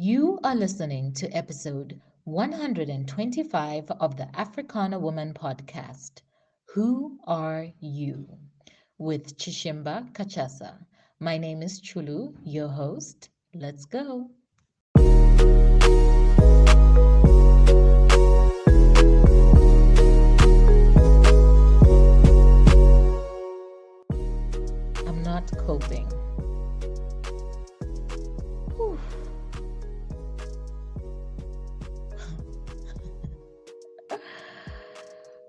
You are listening to episode 125 of the Africana Woman podcast. Who are you? With Chishimba Kachasa. My name is Chulu, your host. Let's go. I'm not coping. Whew.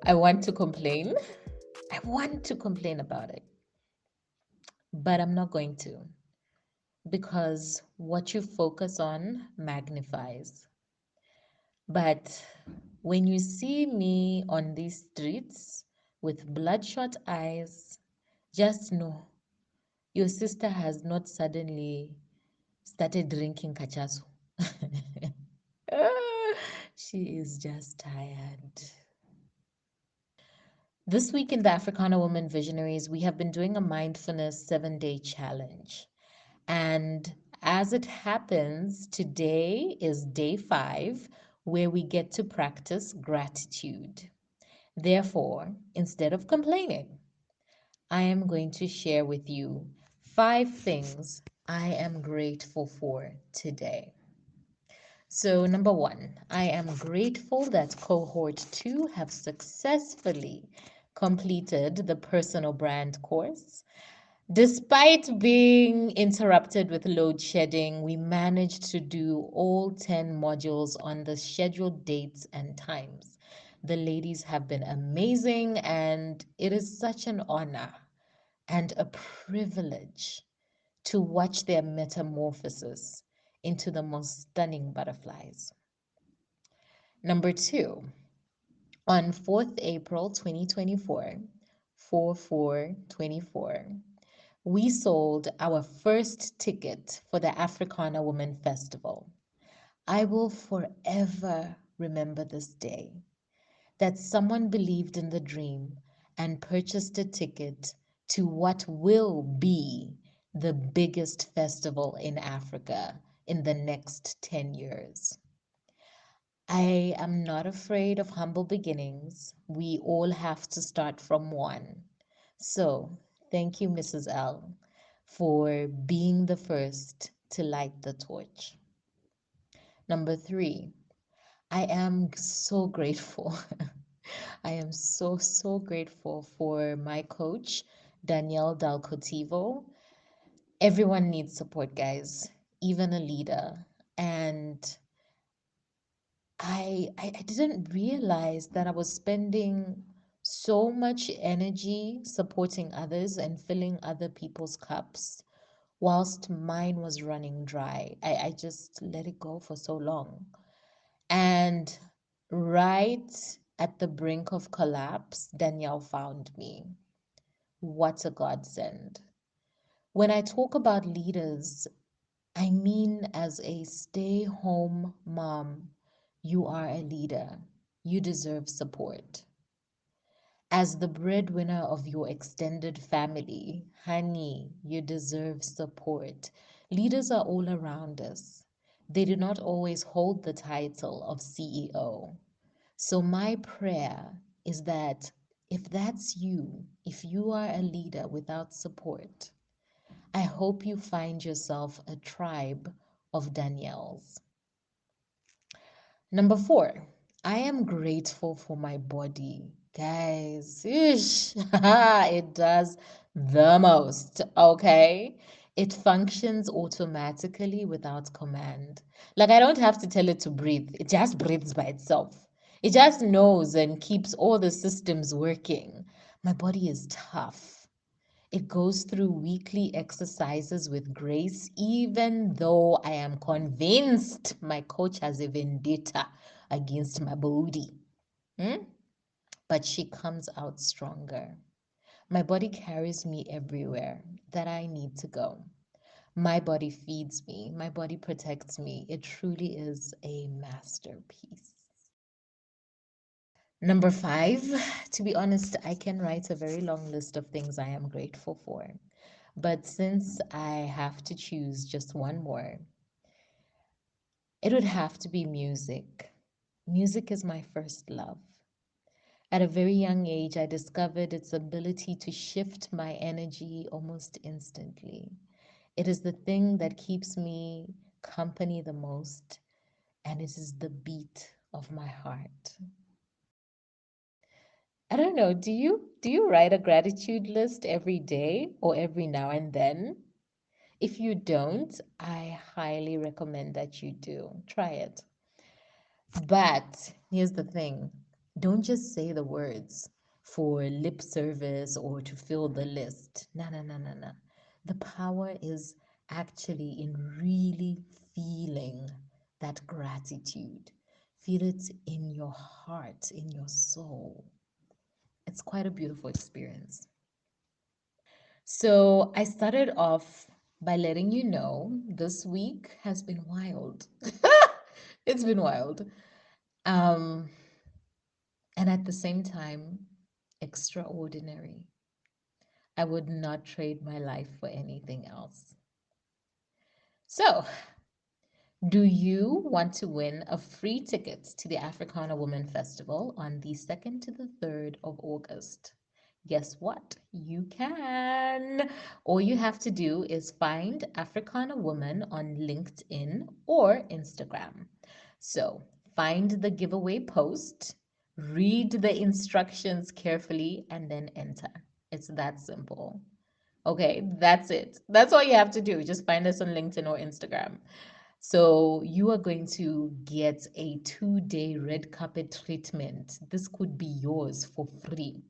I want to complain. I want to complain about it, but I'm not going to because what you focus on magnifies. But when you see me on these streets with bloodshot eyes, just know your sister has not suddenly started drinking cachaso. She is just tired. This week in the Africana Women Visionaries, we have been doing a mindfulness 7-day challenge. And as it happens, today is day 5, where we get to practice gratitude. Therefore, instead of complaining, I am going to share with you 5 things I am grateful for today. So, number 1, I am grateful that cohort 2 have successfully completed the personal brand course. Despite being interrupted with load shedding, we managed to do all 10 modules on the scheduled dates and times. The ladies have been amazing, and it is such an honor and a privilege to watch their metamorphosis into the most stunning butterflies. Number 2, on 4th April 2024, 4/4/24, we sold our first ticket for the Africana Women Festival. I will forever remember this day, that someone believed in the dream and purchased a ticket to what will be the biggest festival in Africa in the next 10 years. I am not afraid of humble beginnings. We all have to start from one. So, thank you, Mrs. L, for being the first to light the torch. Number 3, I am so grateful. I am so grateful for my coach, Danielle Dalcotivo. Everyone needs support, guys, even a leader. And I didn't realize that I was spending so much energy supporting others and filling other people's cups whilst mine was running dry. I just let it go for so long. And right at the brink of collapse, Danielle found me. What a godsend. When I talk about leaders, I mean as a stay-home mom, you are a leader. You deserve support. As the breadwinner of your extended family, honey, you deserve support. Leaders are all around us. They do not always hold the title of CEO. So, my prayer is that if that's you, if you are a leader without support, I hope you find yourself a tribe of Danielles. Number 4, I am grateful for my body. Guys, ish, it does the most, okay? It functions automatically without command. Like, I don't have to tell it to breathe, it just breathes by itself. It just knows and keeps all the systems working. My body is tough. It goes through weekly exercises with grace, even though I am convinced my coach has a vendetta against my body. Hmm? But she comes out stronger. My body carries me everywhere that I need to go. My body feeds me. My body protects me. It truly is a masterpiece. Number 5, to be honest, I can write a very long list of things I am grateful for. But since I have to choose just one more, It would have to be music. Music is my first love. At a very young age, I discovered its ability to shift my energy almost instantly. It is the thing that keeps me company the most, and it is the beat of my heart. I don't know, do you write a gratitude list every day or every now and then? If you don't, I highly recommend that you do. Try it. But here's the thing, don't just say the words for lip service or to fill the list. No, no, no, no, no. The power is actually in really feeling that gratitude. Feel it in your heart, in your soul. It's quite a beautiful experience. So I started off by letting you know this week has been wild. It's been wild. Um, and at the same time, extraordinary. I would not trade my life for anything else. So, do you want to win a free ticket to the Africana Women Festival on the 2nd to the 3rd of August? Guess what? You can. All you have to do is find Africana Woman on LinkedIn or Instagram. So find the giveaway post, read the instructions carefully, and then enter. It's that simple. Okay, that's it. That's all you have to do. Just find us on LinkedIn or Instagram. So you are going to get a 2-day red carpet treatment. This could be yours for free.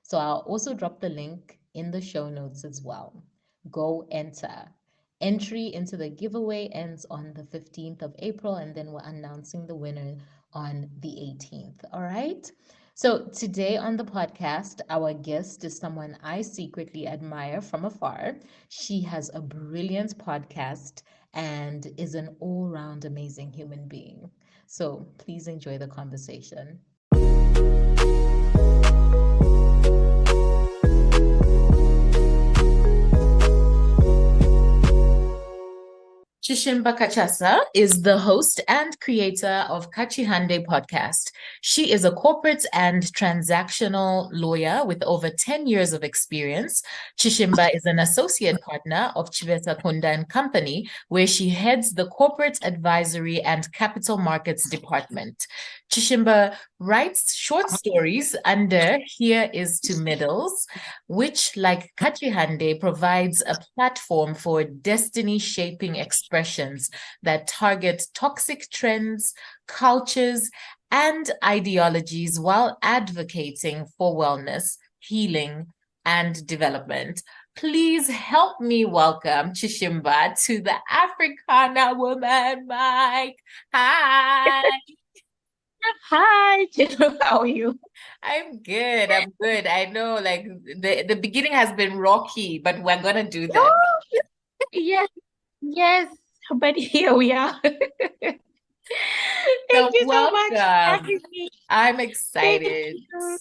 So I'll also drop the link in the show notes as well. Go enter. Entry into the giveaway ends on the 15th of April, and then we're announcing the winner on the 18th. All right. So today on the podcast, our guest is someone I secretly admire from afar. She has a brilliant podcast and is an all round amazing human being. So please enjoy the conversation. Chishimba Kachasa is the host and creator of Kachihande podcast. She is a corporate and transactional lawyer with over 10 years of experience. Chishimba is an associate partner of Chibesakunda and Company, where she heads the corporate advisory and capital markets department. Chishimba writes short stories under Here Is to Middles, which, like Kachihande, provides a platform for destiny-shaping expressions that target toxic trends, cultures, and ideologies while advocating for wellness, healing, and development. Please help me welcome Chishimba to the Africana Woman Mic. Hi. Hi, Chulu. How are you? I'm good. I'm good. I know like the beginning has been rocky, but we're gonna do that. Oh, yes, yes, but here we are. Thank So you so much for welcome. having me. I'm Thank excited. you.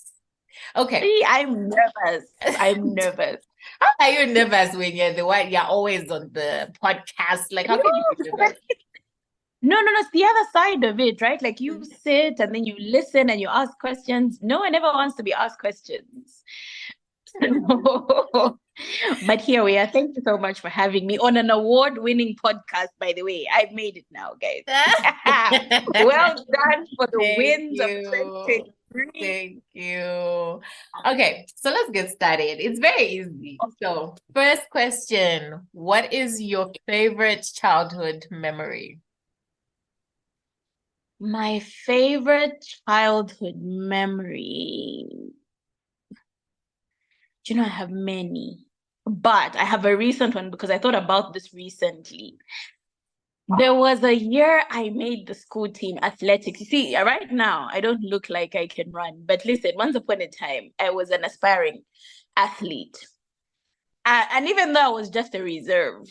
Okay. See, I'm nervous. I'm nervous. How are you nervous when you're the one you're always on the podcast? Like, how can you be No, nervous? no, it's the other side of it, right? Like you sit and then you listen and you ask questions. No one ever wants to be asked questions. But here we are. Thank you so much for having me on an award-winning podcast, by the way. I've made it now, guys. Well done for the Thank wins of you. 2023. Thank you. Okay, so let's get started. It's very easy. So, first question, what is your favorite childhood memory? My favorite childhood memory. Do you know, I have many, but I have a recent one because I thought about this recently. There was a year I made the school team athletics. You see, right now I don't look like I can run, but listen, once upon a time, I was an aspiring athlete. And even though I was just a reserve,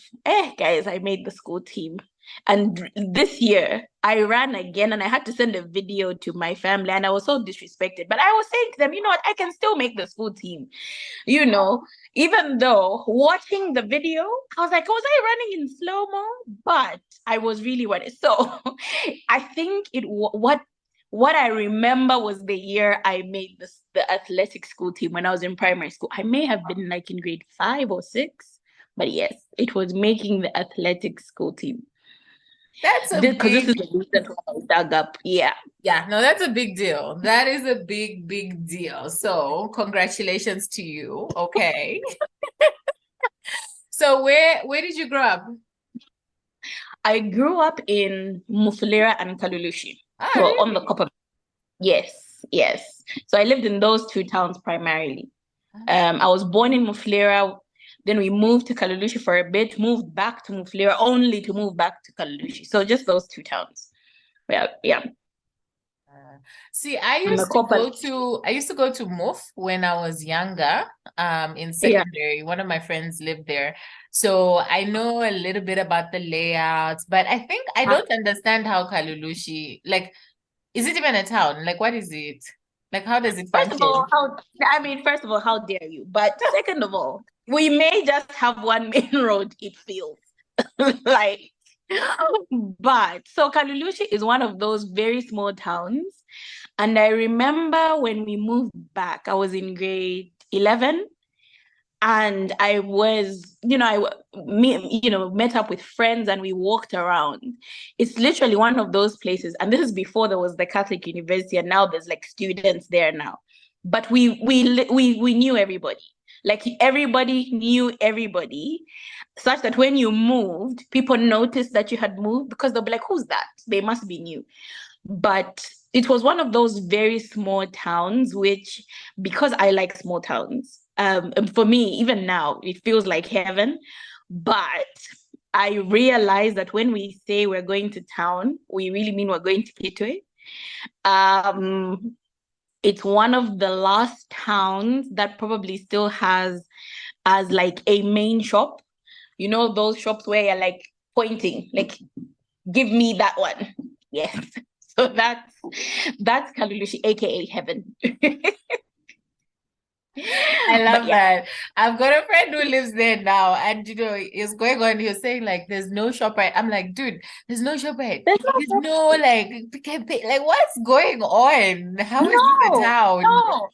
guys, I made the school team. And this year, I ran again and I had to send a video to my family and I was so disrespected. But I was saying to them, you know what, I can still make the school team. You know, even though watching the video, I was like, was I running in slow-mo? But I was really what so I think what I remember was the year I made the athletic school team when I was in primary school. I may have been like in grade 5 or 6, but yes, it was making the athletic school team. That's a Because this big, is the recent one I dug up. Yeah. yeah, no, that's a big deal. That is a big, big deal. So congratulations to you. Okay. So where did you grow up? I grew up in Mufulira and Kalulushi. Oh, So on the really? Copper. Yes, yes. So I lived in those two towns primarily. I was born in Mufulira. Then we moved to Kalulushi for a bit, moved back to Mufulira only to move back to Kalulushi. So just those two towns. Yeah, yeah. See, I And the used to Copper. go to MUF when I was younger, in Yeah. secondary. One of my friends lived there. So I know a little bit about the layouts, but I think I don't understand how Kalulushi, like, is it even a town? Like, what is it? Like, how does it First of all, function? first of all, how dare you? But second of all, we may just have one main road, it feels like. But so Kalulushi is one of those very small towns. And I remember when we moved back, I was in grade 11 and I was, met up with friends and we walked around. It's literally one of those places, and this is before there was the Catholic University, and now there's like students there now. But we knew everybody. Like everybody knew everybody, such that when you moved, people noticed that you had moved because they'll be like, "Who's that? They must be new." But it was one of those very small towns, which, because I like small towns, and for me, even now, it feels like heaven. But I realized that when we say we're going to town, we really mean we're going to Kitwe. It's one of the last towns that probably still has as like a main shop. You know, those shops where you're like pointing, like, give me that one. Yes. So that's Kalulushi, aka heaven. I love But yeah, that. I've got a friend who lives there now, and he's going on. He's saying like, "There's no ShopRite." I'm like, "Dude, there's no ShopRite. there's There's no like, like, what's going on? How is it a no, town?" no.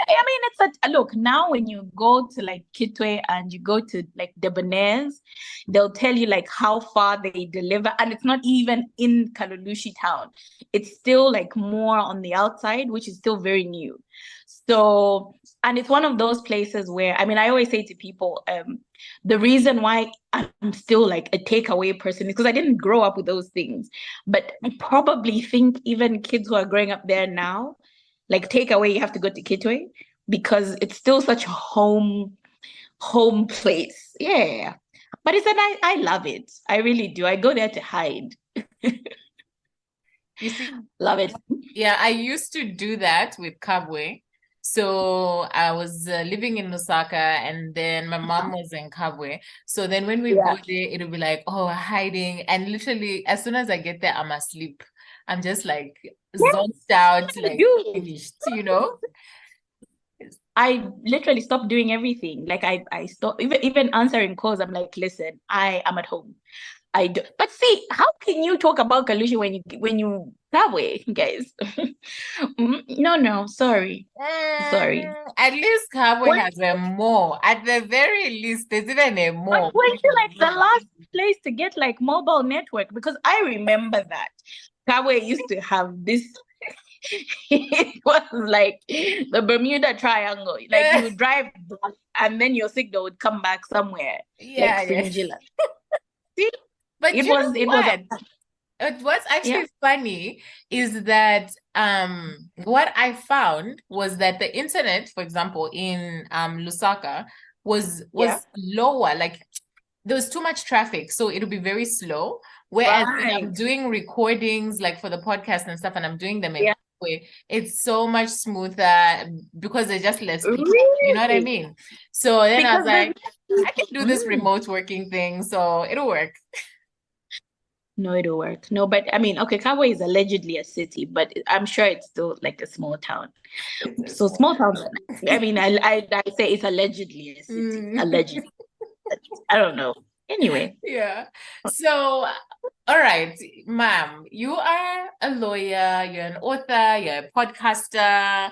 I mean, it's a look now when you go to like Kitwe and you go to like Debonair's, they'll tell you like how far they deliver, and it's not even in Kalulushi town. It's still like more on the outside, which is still very new. So, and it's one of those places where, I mean, I always say to people, the reason why I'm still like a takeaway person is because I didn't grow up with those things. But I probably think even kids who are growing up there now, like takeaway, you have to go to Kitwe because it's still such a home place. Yeah. But I love it. I really do. I go there to hide. You see, Love it. yeah, I used to do that with Kabwe. So I was living in Lusaka, and then my mom was in Kabwe. So then when we go Yeah. there, it'll be like, oh, hiding. And literally, as soon as I get there, I'm asleep. I'm just like zoned out, I like do. finished. I literally stopped doing everything. Like I stopped even answering calls. I'm like, listen, I am at home. I do. But see, how can you talk about Kalushi when you that way, guys? No, sorry. Sorry. At least Kabwe When has a mall. At the very least, there's even a but mall. weren't you like the last place to get like mobile network? Because I remember that Kawe used to have this. It was like the Bermuda Triangle. Like you drive back and then your signal would come back somewhere, like Yeah, yeah. Simijila. See, But it you was know it was a what? What's yeah actually funny is that what I found was that the internet, for example, in Lusaka yeah was lower. Like there was too much traffic, so it'll be very slow. Whereas when I'm right doing recordings, like for the podcast and stuff, and I'm doing them in yeah way, it's so much smoother because there's just less people. You know what I really mean? So then I was because there's like, I can do this mm. remote working thing, so it'll work. No, it'll work. No, but I mean, okay, Kabwe is allegedly a city, but I'm sure it's still like a small town. It's a So small small towns, I town. mean, I say it's allegedly a city. Allegedly. I don't know. Anyway. Yeah. So, all right, ma'am, you are a lawyer, you're an author, you're a podcaster.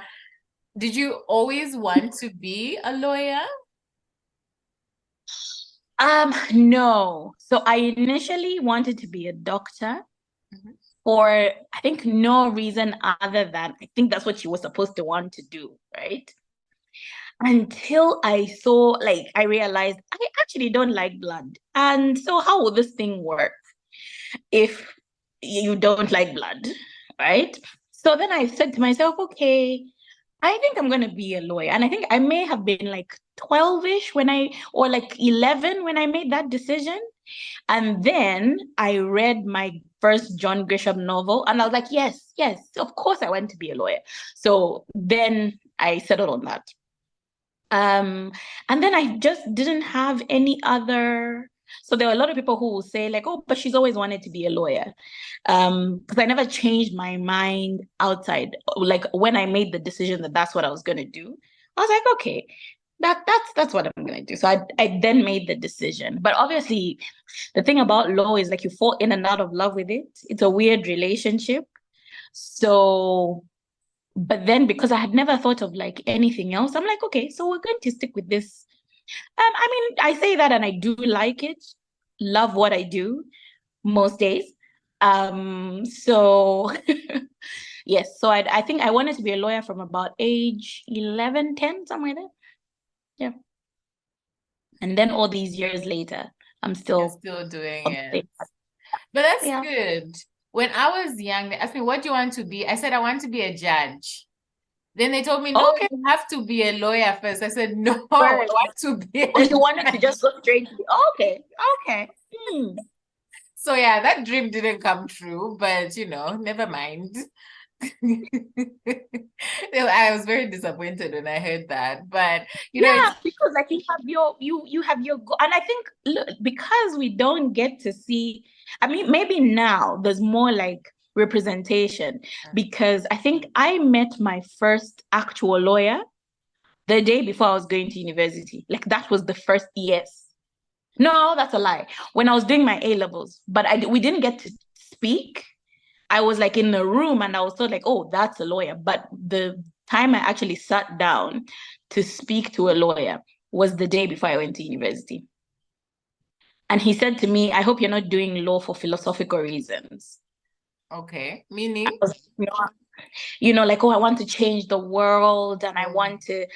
Did you always want to be a lawyer? No. So I initially wanted to be a doctor Mhm. for I think no reason other than I think that's what she was supposed to want to do, right? Until I saw, like, I realized I actually don't like blood. And so how will this thing work if you don't like blood, right? So then I said to myself, okay, I think I'm going to be a lawyer. And I think I may have been like 12-ish or like 11 when I made that decision. And then I read my first John Grisham novel and I was like, yes, yes, of course I want to be a lawyer. So then I settled on that. And then I just didn't have any other. So there were a lot of people who will say like, oh, but she's always wanted to be a lawyer. Because I never changed my mind outside. Like when I made the decision that that's what I was going to do, I was like, okay, that's what I'm going to do. So I then made the decision. But obviously, the thing about law is like you fall in and out of love with it. It's a weird relationship. So but then because I had never thought of like anything else, I'm like, okay, so we're going to stick with this. I mean, I say that and I do like it, love what I do most days. So yes, so I think I wanted to be a lawyer from about age 11, 10, somewhere there. Yeah. And then all these years later, I'm You're still still doing on the it. But that's yeah. good. When I was young, they asked me, what do you want to be? I said, I want to be a judge. Then they told me, no, Okay. you have to be a lawyer first. I said, no, I Right. want to be a And you wanted to judge. just go straight to okay. Okay. So yeah, that dream didn't come true, but never mind. I was very disappointed when I heard that. But Yeah, because like you have your and I think look, because we don't get to see, I mean, maybe now there's more like representation because I think I met my first actual lawyer the day before I was going to university. Like that was the first yes. No, that's a lie. When I was doing my A levels, but we didn't get to speak. I was like in a room and I was told like, oh, that's a lawyer. But the time I actually sat down to speak to a lawyer was the day before I went to university. And he said to me, I hope you're not doing law for philosophical reasons. Okay, I meaning? was, like, oh, I want to change the world and I want to.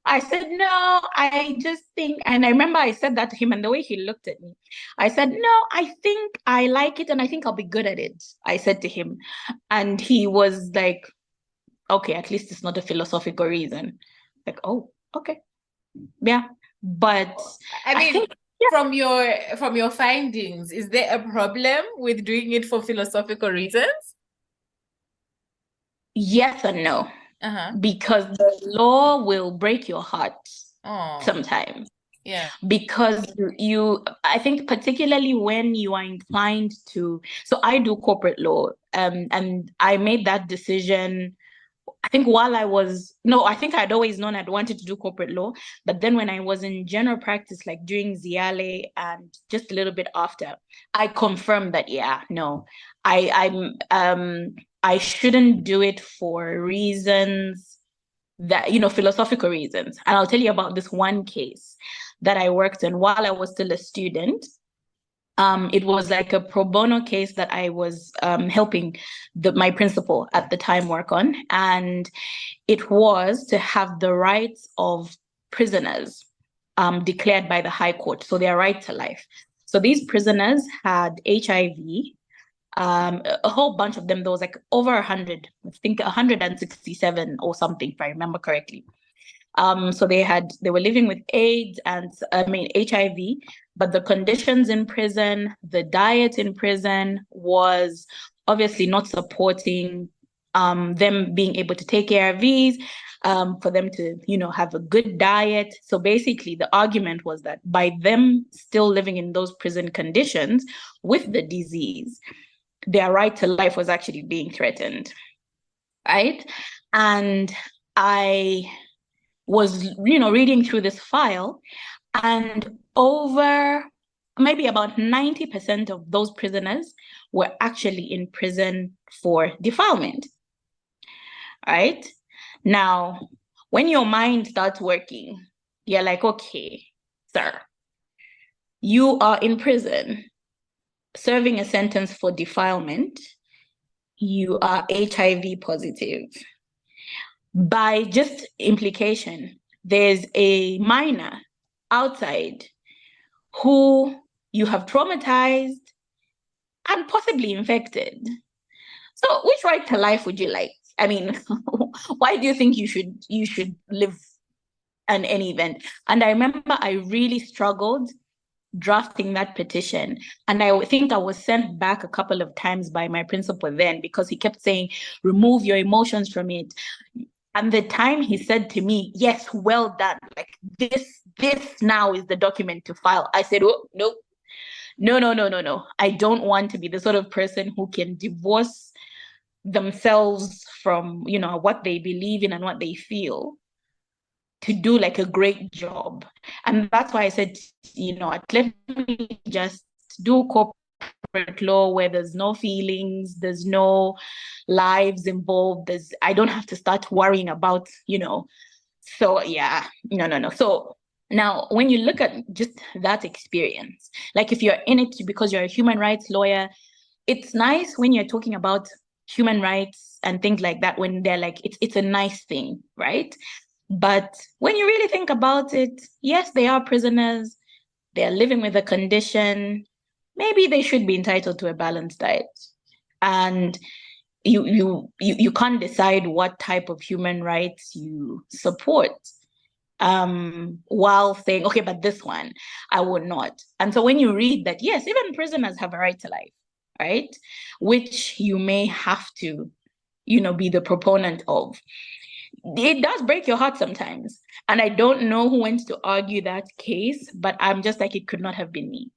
I said, no, I just think, and I remember I said that to him, and the way he looked at me, I said, no, I think I like it and I think I'll be good at it. I said to him. And he was like, okay, at least it's not a philosophical reason. Like, oh, okay. Yeah. But I I mean, think, yeah, from your findings, is there a problem with doing it for philosophical reasons? yes and no. Uh-huh. Because the law will break your heart Oh, sometimes. yeah. Because I think particularly when you are inclined to, so I do corporate law, and I made that decision. I think I think I'd always known I'd wanted to do corporate law, but then when I was in general practice, like during Ziale and just a little bit after, I confirmed that, yeah, no, I shouldn't do it for reasons that, philosophical reasons. And I'll tell you about this one case that I worked in while I was still a student. It was like a pro bono case that I was helping my principal at the time work on. And it was to have the rights of prisoners declared by the High Court. So their right to life. So these prisoners had HIV, a whole bunch of them. There was like over 100, I think 167 or something, if I remember correctly. So they were living with AIDS and HIV, but the conditions in prison, the diet in prison was obviously not supporting them being able to take ARVs. for them to, have a good diet. So basically, the argument was that by them still living in those prison conditions with the disease, their right to life was actually being threatened, right? And I was, reading through this file, and over maybe about 90% of those prisoners were actually in prison for defilement, right? Now, when your mind starts working, you're like, okay, sir, you are in prison serving a sentence for defilement. You are HIV positive. By just implication, there's a minor outside who you have traumatized and possibly infected. So which right to life would you like? I mean, why do you think you should live in any event? And I remember I really struggled drafting that petition. And I think I was sent back a couple of times by my principal then, because he kept saying, remove your emotions from it. And the time he said to me, yes, well done. Like this now is the document to file. I said, oh, no. No. I don't want to be the sort of person who can divorce themselves from, what they believe in and what they feel to do like a great job. And that's why I said, let me just do corporate law where there's no feelings, there's no lives involved. I don't have to start worrying about, so yeah, no. So now when you look at just that experience, like if you're in it because you're a human rights lawyer, it's nice when you're talking about human rights and things like that, when they're like, it's a nice thing, right? But when you really think about it, yes, they are prisoners. They're living with a condition. Maybe they should be entitled to a balanced diet. And you can't decide what type of human rights you support while saying, okay, but this one I would not. And so when you read that, yes, even prisoners have a right to life, right? Which you may have to, be the proponent of. It does break your heart sometimes. And I don't know who went to argue that case, but I'm just like, it could not have been me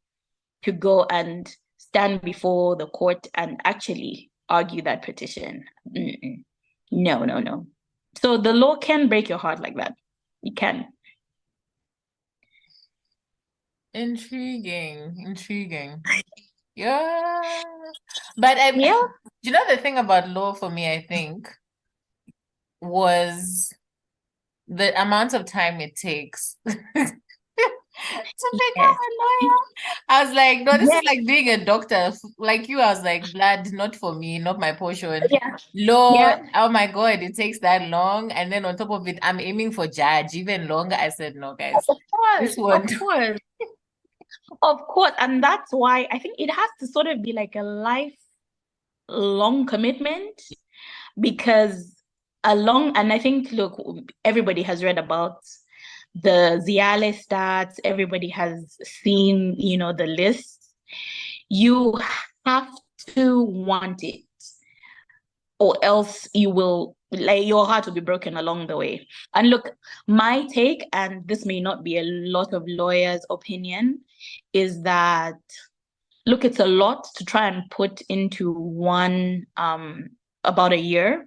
to go and stand before the court and actually argue that petition. Mm-mm. No. So the law can break your heart like that. It can. Intriguing. Yeah. But Yeah. the thing about law for me, I think, was the amount of time it takes to become Yes. a lawyer. I was like, no, this is Yes. like being a doctor. Like you, I was like, blood, not for me, not my portion. Yeah. Law, Yeah. oh my God, it takes that long. And then on top of it, I'm aiming for judge even longer. I said, no, guys, Of this course. one. Of course. Of course. And that's why I think it has to sort of be like a lifelong commitment, because and I think, look, everybody has read about the Ziale stats, everybody has seen, the lists. You have to want it, or else you will, like, your heart will be broken along the way. And look, my take, and this may not be a lot of lawyers' opinion, is that, look, it's a lot to try and put into one about a year.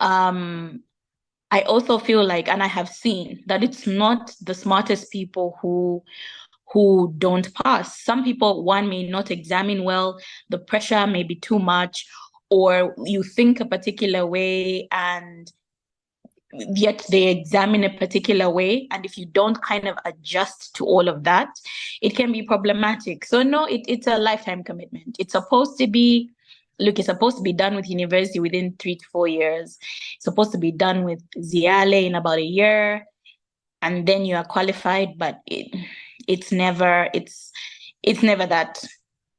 I also feel like, and I have seen that it's not the smartest people who don't pass. Some people, one, may not examine well, the pressure may be too much, or you think a particular way and yet they examine a particular way. And if you don't kind of adjust to all of that, it can be problematic. So no, it's a lifetime commitment. It's supposed to be, look, it's supposed to be done with university within 3 to 4 years. It's supposed to be done with Ziale in about a year. And then you are qualified, but it's never that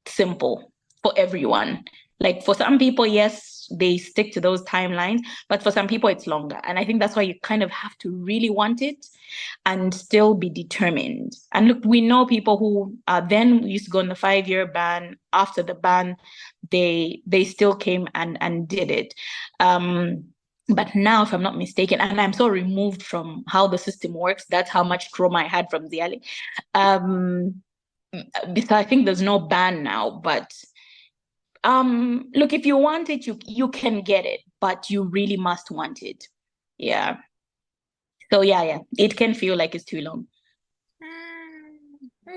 simple for everyone. Like for some people, yes, they stick to those timelines, but for some people it's longer. And I think that's why you kind of have to really want it and still be determined. And look, we know people who then used to go on the 5-year ban. After the ban, they still came and did it. But now, if I'm not mistaken, and I'm so removed from how the system works, that's how much trauma I had from Ziali. So I think there's no ban now, but look, if you want it, you can get it, but you really must want it. Yeah. So yeah, it can feel like it's too long.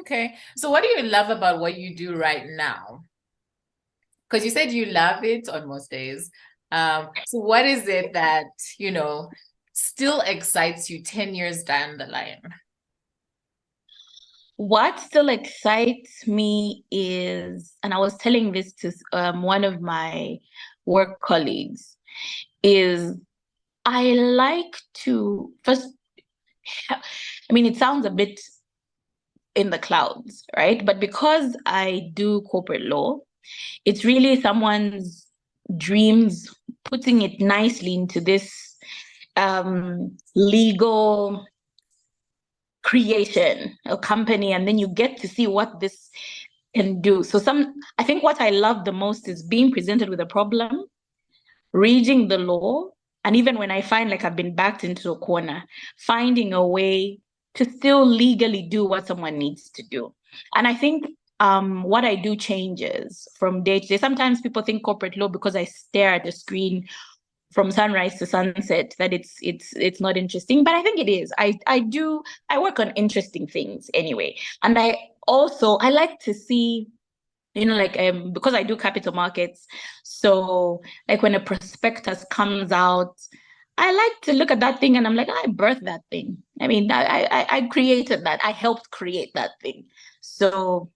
Okay. So what do you love about what you do right now? Because you said you love it on most days. So what is it that, still excites you 10 years down the line? What still excites me is, and I was telling this to one of my work colleagues, is I like to first, I mean, it sounds a bit in the clouds, right? But because I do corporate law, it's really someone's dreams, putting it nicely into this legal creation, a company, and then you get to see what this can do. So I think what I love the most is being presented with a problem, reading the law, and even when I find like I've been backed into a corner, finding a way to still legally do what someone needs to do. And I think what I do changes from day to day. Sometimes people think corporate law because I stare at the screen from sunrise to sunset that it's not interesting, but I think it is. I work on interesting things anyway, and I like to see, like because I do capital markets, so like when a prospectus comes out, I like to look at that thing and I'm like, I birthed that thing. I mean, I created that. I helped create that thing. So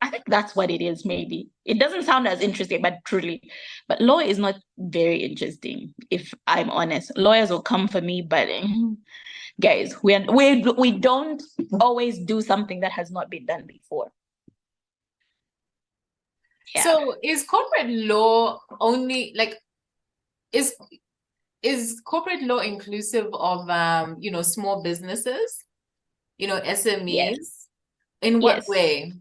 I think that's what it is, maybe. It doesn't sound as interesting, but truly. But law is not very interesting, if I'm honest. Lawyers will come for me, but guys, we don't always do something that has not been done before. Yeah. So is corporate law only like is corporate law inclusive of small businesses, SMEs? Yes. In what Yes. way?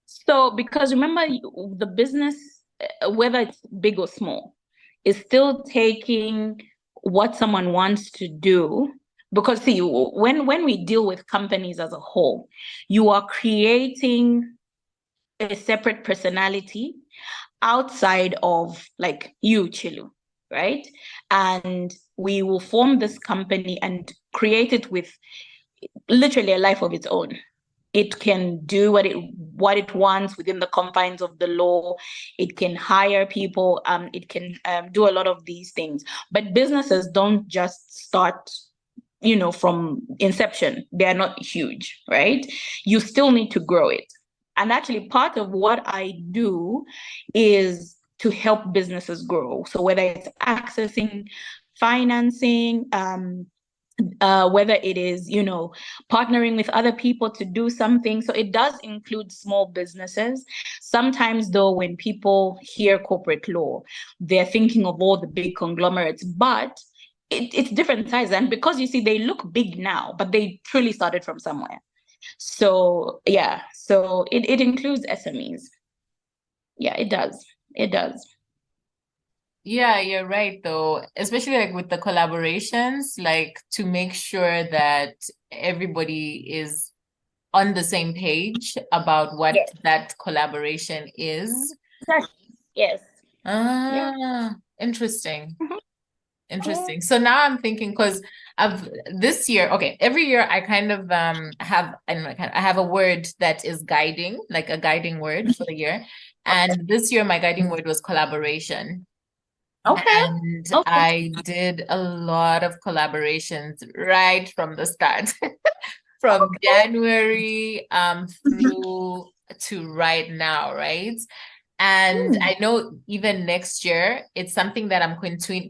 So, because remember, the business, whether it's big or small, is still taking what someone wants to do. Because see, when we deal with companies as a whole, you are creating a separate personality outside of like you, Chulu, right? And we will form this company and create it with literally a life of its own. It can do what it wants within the confines of the law. It can hire people. It can do a lot of these things. But businesses don't just start, from inception. They are not huge, right? You still need to grow it. And actually, part of what I do is to help businesses grow. So whether it's accessing financing, whether it is, partnering with other people to do something. So it does include small businesses. Sometimes, though, when people hear corporate law, they're thinking of all the big conglomerates, but it's different sizes. And because you see, they look big now, but they truly started from somewhere. So, yeah, so it includes SMEs. Yeah, it does. It does. Yeah, you're right though, especially like with the collaborations, like to make sure that everybody is on the same page about what Yes. that collaboration is. Exactly. Yes. Yeah. Interesting. Mhm. Interesting. So now I'm thinking because of this year, okay, every year I kind of have I have a word that is guiding, like a guiding word for the year. And this year my guiding word was collaboration. Okay. And Okay. I did a lot of collaborations right from the start, from January through to right now, right? And I know even next year, it's something that I'm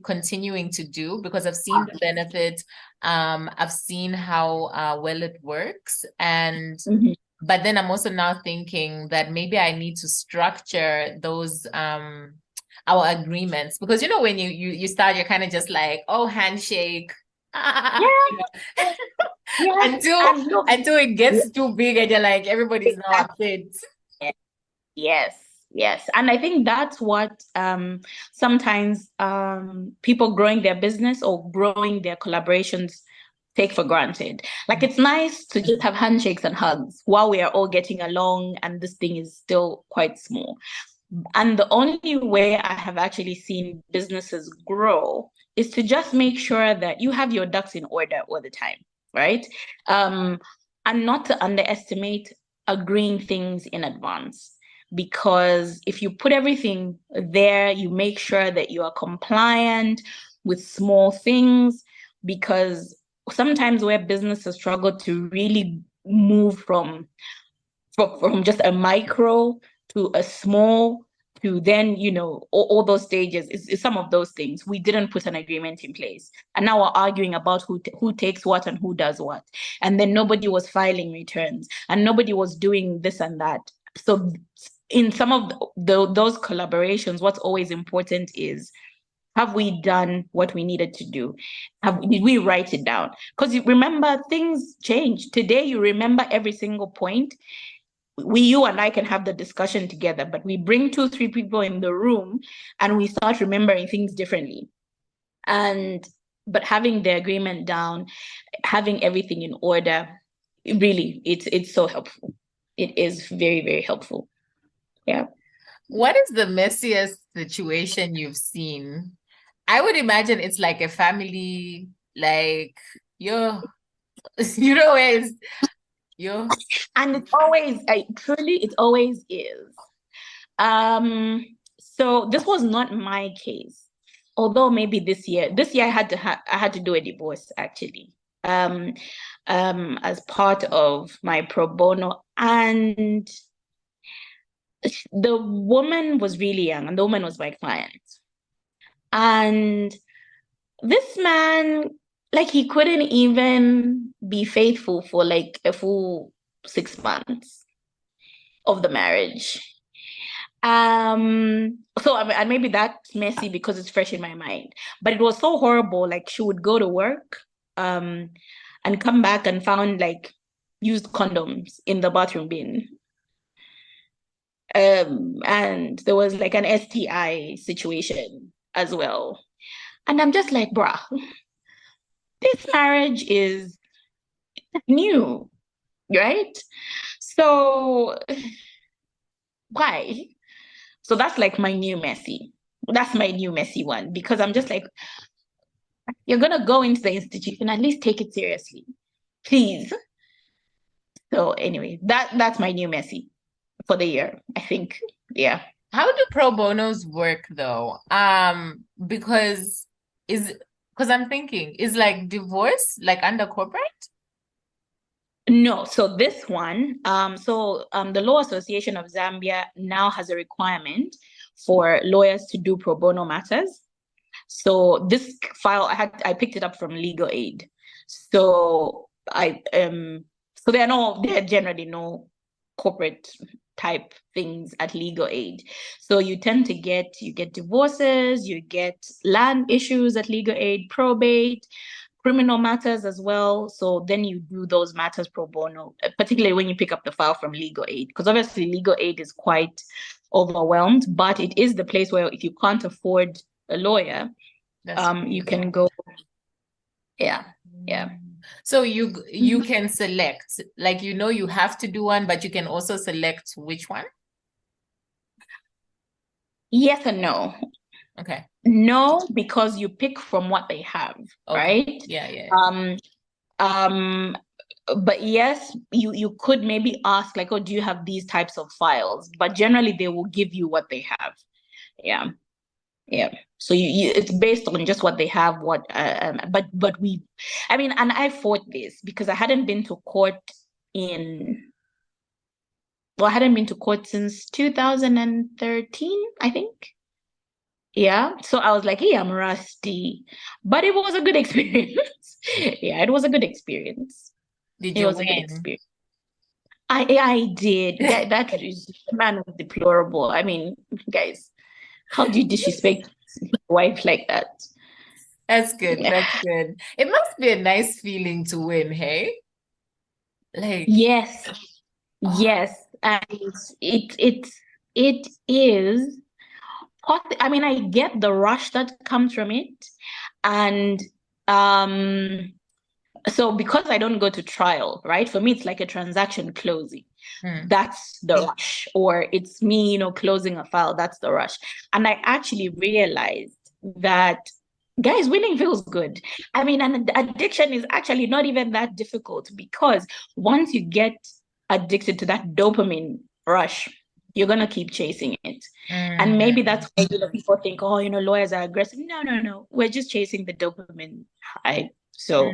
continuing to do because I've seen the benefit. I've seen how well it works. And Mhm. but then I'm also now thinking that maybe I need to structure those our agreements because when you start, you're kind of just like, oh, handshake. You know, Yeah. Yeah. until And look, until it gets too big and you're like everybody's now upset. yes. Yes. And I think that's what sometimes people growing their business or growing their collaborations take for granted. Like it's nice to just have handshakes and hugs while we are all getting along and this thing is still quite small. And the only way I have actually seen businesses grow is to just make sure that you have your ducks in order all the time, right? Um, and not to underestimate agreeing things in advance. Because if you put everything there, you make sure that you are compliant with small things. Because sometimes where businesses struggle to really move from just a micro to a small to then all those stages is some of those things we didn't put an agreement in place, and now we're arguing about who takes what and who does what, and then nobody was filing returns and nobody was doing this and that. So in some of those collaborations, what's always important is, have we done what we needed to do? Did we write it down? Because you remember, things change. Today you remember every single point. You and I can have the discussion together, but we bring 2, 3 people in the room and we start remembering things differently. But having the agreement down, having everything in order, really, it's so helpful. It is very, very helpful. Yeah. What is the messiest situation you've seen? I would imagine it's like a family, like where it's and it's always it always is. So this was not my case, although maybe this year I had to do a divorce actually, as part of my pro bono. And the woman was really young, and the woman was my client. And this man, like, he couldn't even be faithful for like a full 6 months of the marriage. So and maybe that's messy because it's fresh in my mind, but it was so horrible. Like, she would go to work, and come back and found like used condoms in the bathroom bin. And there was like an STI situation as well. And I'm just like, bruh, this marriage is new, right? So why? So that's like my new messy. That's my new messy one, because I'm just like, you're gonna go into the institution, at least take it seriously, please. So anyway, that's my new messy for the year, I think. Yeah. How do pro bonos work though? Because I'm thinking, is like divorce like under corporate? No, so this one, the Law Association of Zambia now has a requirement for lawyers to do pro bono matters. So this file, I picked it up from Legal Aid. So there are generally no corporate type things at Legal Aid. So you tend to get divorces, you get land issues at Legal Aid, probate, criminal matters as well. So then you do those matters pro bono, particularly when you pick up the file from Legal Aid, because obviously Legal Aid is quite overwhelmed, but it is the place where if you can't afford a lawyer, you can go. Yeah. So you can select, like, you have to do one, but you can also select which one. Yes and no. Okay. No, because you pick from what they have, Okay. right? Yeah. But yes, you could maybe ask like, oh, do you have these types of files? But generally they will give you what they have. Yeah. So it's based on just what they have. But and I fought this because I hadn't been to court since 2013, I think. Yeah. So I was like, hey, I'm rusty. But it was a good experience. Yeah, it was a good experience. Did you It was win? a good experience. I did. That man was deplorable. I mean, guys, how do you disrespect your wife like that? That's good. Yeah. That's good. It must be a nice feeling to win, hey? Like, Yes. oh. Yes. And it's It is, I mean, I get the rush that comes from it. And so because I don't go to trial, right? For me, it's like a transaction closing. That's the rush. Or it's me, closing a file. That's the rush. And I actually realized that, guys, winning feels good. I mean, an addiction is actually not even that difficult, because once you get addicted to that dopamine rush, you're going to keep chasing it. And maybe that's why people think, oh, lawyers are aggressive. No. We're just chasing the dopamine high. So,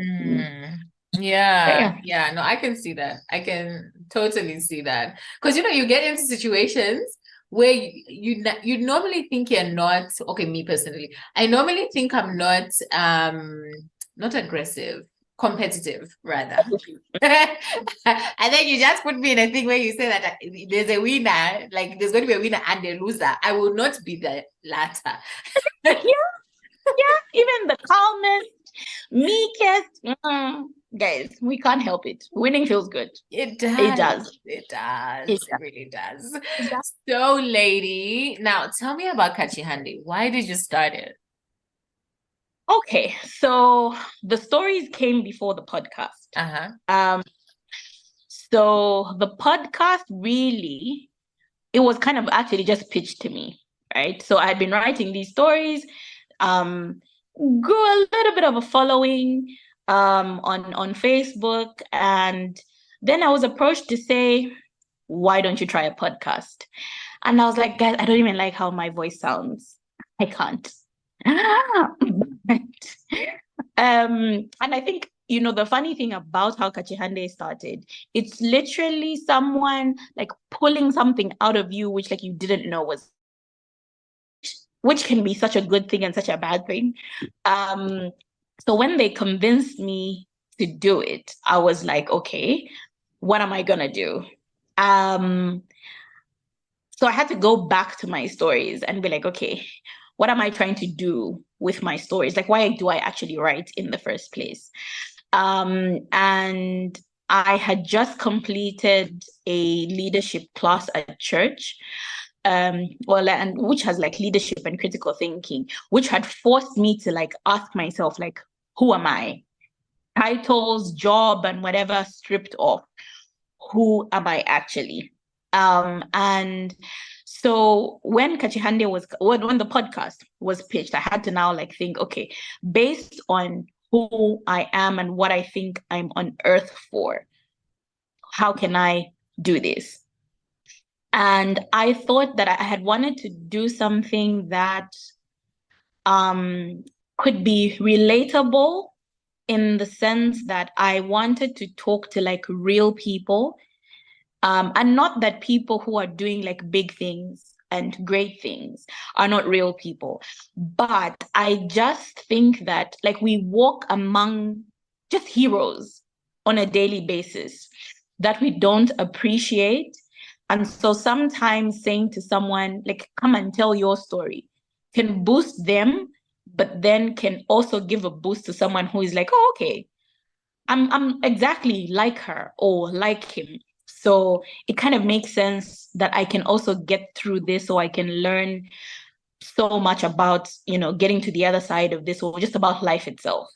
yeah. No, I can see that. I can totally see that. Because, you get into situations where you normally think you're not, okay, me personally, I normally think I'm not aggressive, competitive rather. And then you just put me in a thing where you say that there's a winner, like there's going to be a winner and a loser. I will not be the latter. Even the calmest, meekest, guys, we can't help it. Winning feels good. It does. It does. It really does. So, lady, now tell me about Kachihande. Why did you start it? Okay, so the stories came before the podcast. So the podcast really, it was kind of actually just pitched to me, right? So I had been writing these stories, grew a little bit of a following on Facebook, and then I was approached to say, why don't you try a podcast? And I was like, guys, I don't even like how my voice sounds. I can't. And I think, the funny thing about how Kachihande started, it's literally someone like pulling something out of you, which like you didn't know was, which can be such a good thing and such a bad thing. So when they convinced me to do it, I was like, okay, what am I gonna do? So I had to go back to my stories and be like, okay, what am I trying to do with my stories? Like, why do I actually write in the first place? And I had just completed a leadership class at church, and which has like leadership and critical thinking, which had forced me to like ask myself, like, who am I? Titles, job, and whatever stripped off. Who am I actually? And so when when the podcast was pitched, I had to now like think, okay, based on who I am and what I think I'm on earth for, how can I do this? And I thought that I had wanted to do something that could be relatable, in the sense that I wanted to talk to like real people. And not that people who are doing like big things and great things are not real people. But I just think that like we walk among just heroes on a daily basis that we don't appreciate. And so sometimes saying to someone, like, come and tell your story, can boost them, but then can also give a boost to someone who is like, oh, okay, I'm exactly like her or like him. So it kind of makes sense that I can also get through this, so I can learn so much about, getting to the other side of this, or just about life itself,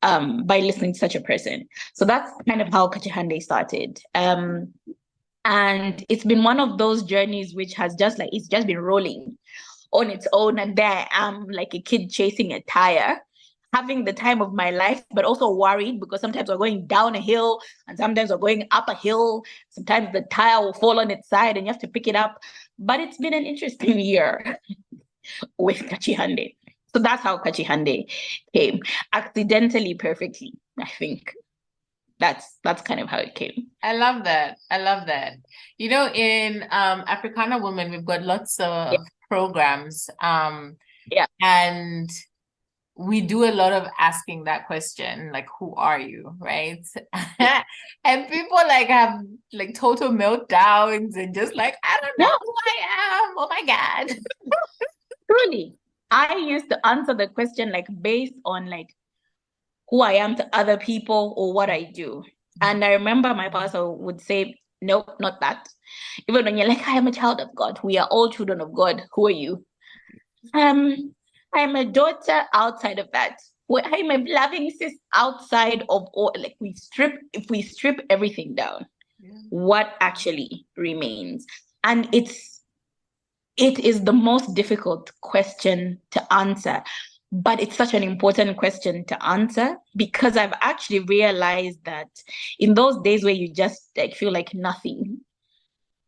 by listening to such a person. So that's kind of how Kachihande started. And it's been one of those journeys which has it's just been rolling on its own. And there I'm like a kid chasing a tire, having the time of my life, but also worried because sometimes we're going down a hill and sometimes we're going up a hill. Sometimes the tire will fall on its side and you have to pick it up. But it's been an interesting year with Kachihande. So that's how Kachihande came. Accidentally, perfectly, I think. That's kind of how it came. I love that. In Africana Women, we've got lots of programs. And we do a lot of asking that question, like, who are you, right? And people like have like total meltdowns and just like, I don't know who I am. Oh my God. Truly. I used to answer the question like based on like who I am to other people or what I do. And I remember my pastor would say, Nope, not that. Even when you're like, I am a child of God, we are all children of God. Who are you? I'm a daughter outside of that. I'm a loving sis outside of all. Like if we strip everything down, what actually remains? And it is the most difficult question to answer, but it's such an important question to answer because I've actually realized that in those days where you just like feel like nothing,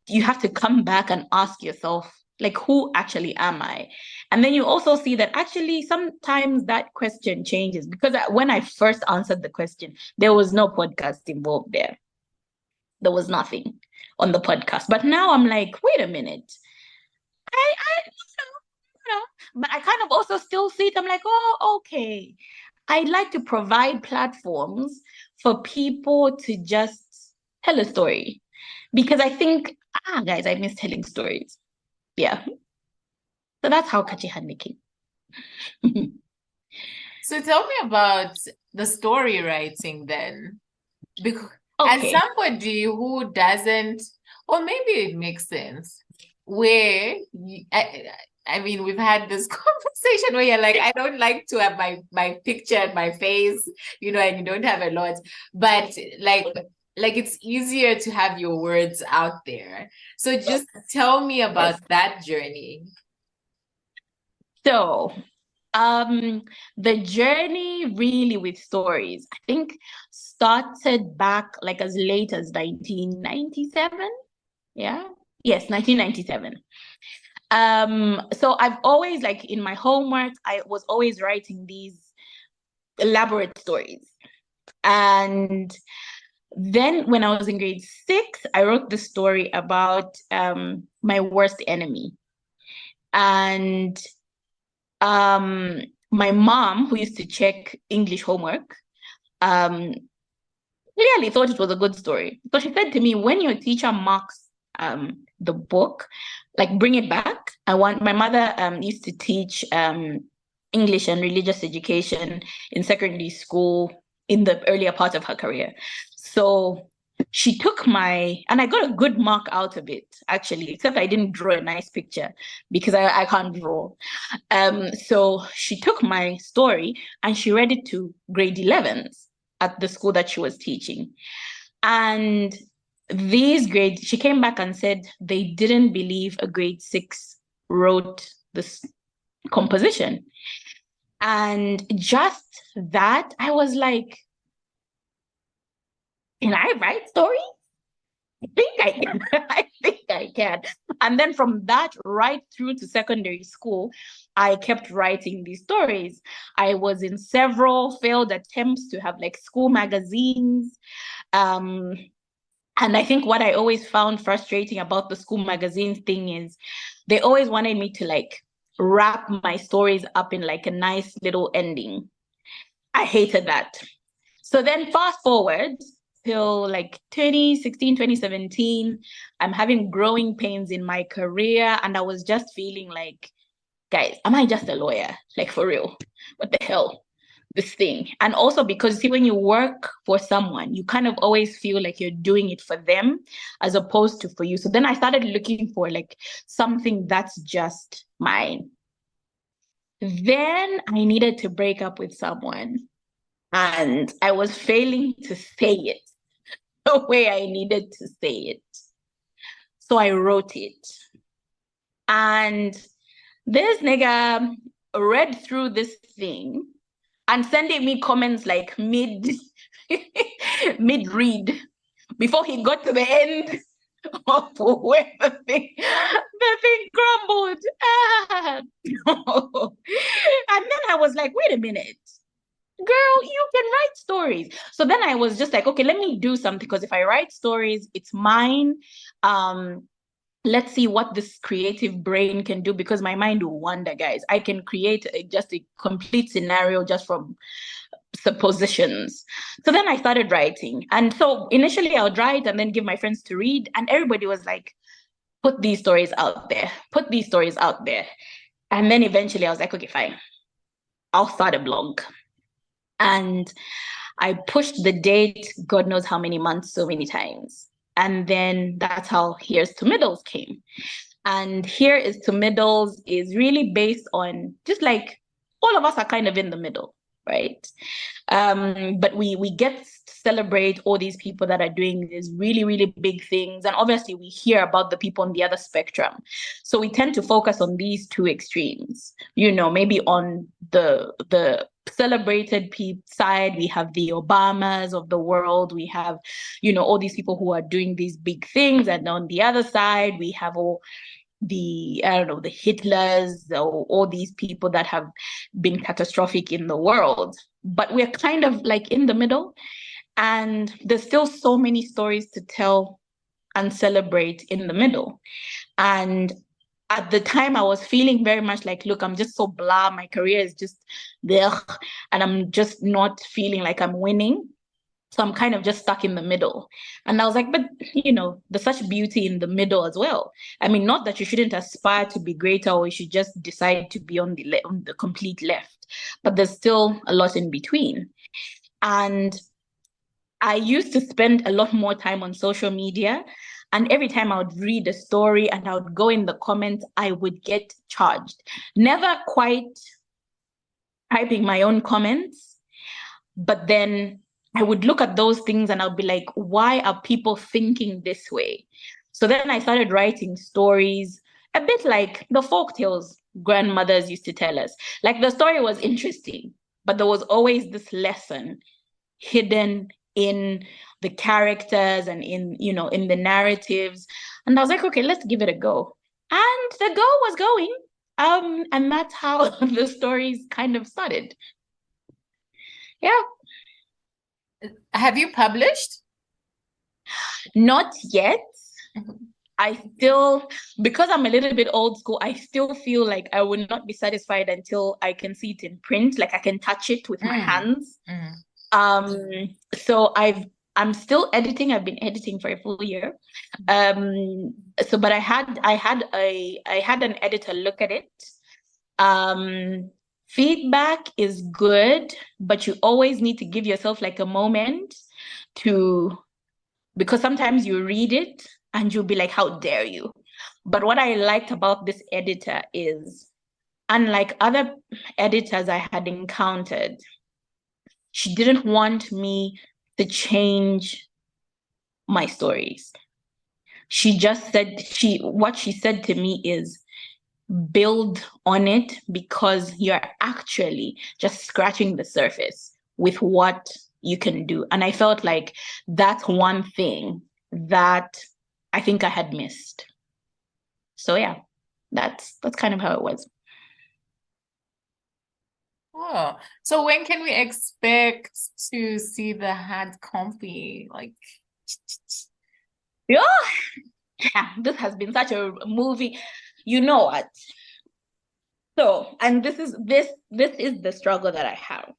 you have to come back and ask yourself, like, who actually am I? And then you also see that actually sometimes that question changes because when I first answered the question, there was no podcast involved there. There was nothing on the podcast. But now I'm like, wait a minute. But I kind of also still see it. I'm like, oh, okay. I'd like to provide platforms for people to just tell a story. Because I think, guys, I miss telling stories. Yeah. So that's how Kachihande came. So tell me about the story writing then. Because as Okay. somebody who doesn't, or maybe it makes sense, where I mean, we've had this conversation where you're like, I don't like to have my picture and my face, and you don't have a lot, but like it's easier to have your words out there. So just tell me about that journey. So, the journey really with stories, I think, started back like as late as 1997. Yeah. Yes, 1997. So I've always, like, in my homework, I was always writing these elaborate stories. And then when I was in grade 6, I wrote the story about my worst enemy. And my mom, who used to check English homework, clearly thought it was a good story. So she said to me, when your teacher marks the book, like, bring it back. My mother used to teach English and religious education in secondary school in the earlier part of her career. So she took and I got a good mark out of it, actually, except I didn't draw a nice picture because I can't draw. So she took my story and she read it to grade 11s at the school that she was teaching. And these grades, she came back and said they didn't believe a grade 6 wrote this composition. And just that, I was like, can I write stories? I think I can. I think I can. And then from that right through to secondary school, I kept writing these stories. I was in several failed attempts to have like school magazines. And I think what I always found frustrating about the school magazines thing is they always wanted me to like wrap my stories up in like a nice little ending. I hated that. So then fast forward till like 2016, 2017, I'm having growing pains in my career. And I was just feeling like, guys, am I just a lawyer? Like, for real? What the hell? This thing. And also because, see, when you work for someone, you kind of always feel like you're doing it for them as opposed to for you. So then I started looking for like something that's just mine. Then I needed to break up with someone. And I was failing to say it the way I needed to say it. So I wrote it. And this nigga read through this thing and sending me comments like mid-read before he got to the end of where the thing crumbled. And then I was like, wait a minute. Girl, you can write stories. So then I was just like, okay, let me do something, because if I write stories, it's mine. Let's see what this creative brain can do, because my mind will wander, guys. I can create just a complete scenario just from suppositions. So then I started writing. And so initially I would write and then give my friends to read. And everybody was like, put these stories out there. Put these stories out there. And then eventually I was like, okay, fine. I'll start a blog. And I pushed the date, God knows how many months, so many times. And then that's how Here's to Middles came. And Here is to Middles is really based on just like all of us are kind of in the middle, right? But we get to celebrate all these people that are doing these really, really big things. And obviously we hear about the people on the other spectrum. So we tend to focus on these two extremes, you know, maybe on the celebrated side, we have the Obamas of the world, we have, you know, all these people who are doing these big things. And on the other side, we have all the, I don't know, the Hitlers, or all these people that have been catastrophic in the world. But we're kind of like in the middle, and there's still so many stories to tell and celebrate in the middle. And at the time I was feeling very much like, look, I'm just so blah, my career is just there, and I'm just not feeling like I'm winning. So I'm kind of just stuck in the middle. And I was like, but you know, there's such beauty in the middle as well. I mean, not that you shouldn't aspire to be greater, or you should just decide to be on the complete left, but there's still a lot in between. And I used to spend a lot more time on social media. And every time I would read a story and I would go in the comments, I would get charged. Never quite typing my own comments, but then I would look at those things and I'll be like, why are people thinking this way? So then I started writing stories, a bit like the folk tales grandmothers used to tell us. Like the story was interesting, but there was always this lesson hidden in the characters and in, you know, in the narratives. And I was like, okay, let's give it a go. And the go was going. And that's how the stories kind of started. Yeah. Have you published? Not yet. Mhm. I still, because I'm a little bit old school, I still feel like I will not be satisfied until I can see it in print, like I can touch it with my hands. So I'm still editing. I've been editing for a full year. But I had an editor look at it. Feedback is good, but you always need to give yourself like a moment because sometimes you read it and you'll be like, how dare you? But what I liked about this editor is, unlike other editors I had encountered, she didn't want me to change my stories. She just said, what she said to me is, build on it, because you're actually just scratching the surface with what you can do. And I felt like that's one thing that I think I had missed. So yeah, that's kind of how it was. Oh, so when can we expect to see the hard copy? Like, Yeah, this has been such a movie. You know what? So, and this is the struggle that I have.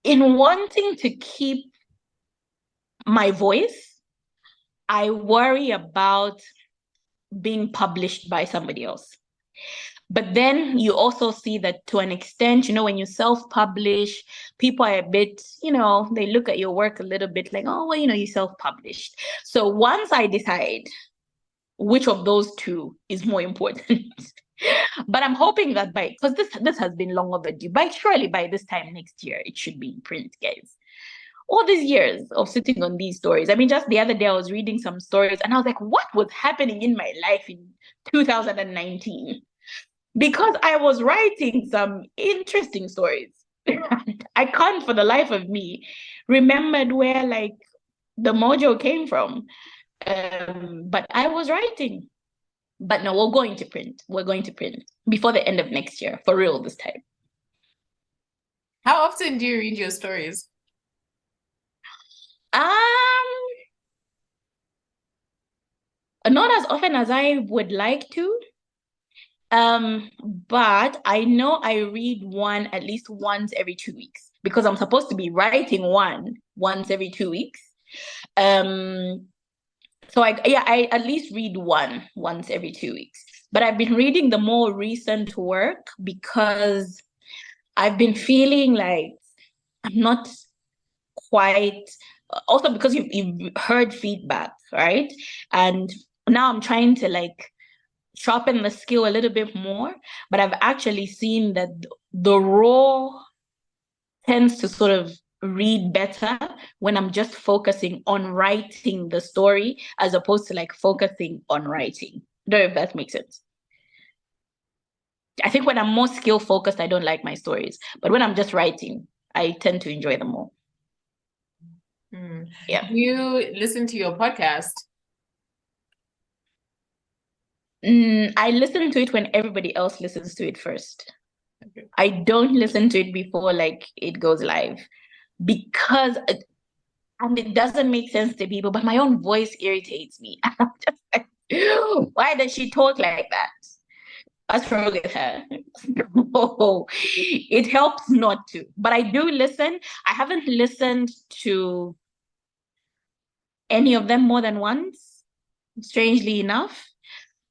In wanting to keep my voice, I worry about being published by somebody else. But then you also see that to an extent, you know, when you self-publish, people are a bit, you know, they look at your work a little bit like, oh, well, you know, you self-published. So once I decide which of those two is more important, but I'm hoping that because this has been long overdue, surely by this time next year, it should be in print, guys. All these years of sitting on these stories. I mean, just the other day, I was reading some stories and I was like, what was happening in my life in 2019? Because I was writing some interesting stories. I can't for the life of me remembered where like the mojo came from. But I was writing. But no, we're going to print. We're going to print before the end of next year, for real this time. how often do you read your stories? Not as often as I would like to. But I know I read one at least once every 2 weeks, because I'm supposed to be writing one once every 2 weeks. So I at least read one once every 2 weeks. But I've been reading the more recent work because I've been feeling like I'm not quite also because you've heard feedback, right? And now I'm trying to like sharpen the skill a little bit more, but I've actually seen that the raw tends to sort of read better when I'm just focusing on writing the story as opposed to like focusing on writing. I don't know if that makes sense. I think when I'm more skill focused, I don't like my stories, but when I'm just writing, I tend to enjoy them more. Yeah. Do you listen to your podcast? I listen to it when everybody else listens to it first. Okay. I don't listen to it before like it goes live because and it doesn't make sense to people, but my own voice irritates me. I'm just like, why does she talk like that? What's wrong with her? No, it helps not to. But I do listen. I haven't listened to any of them more than once, strangely enough.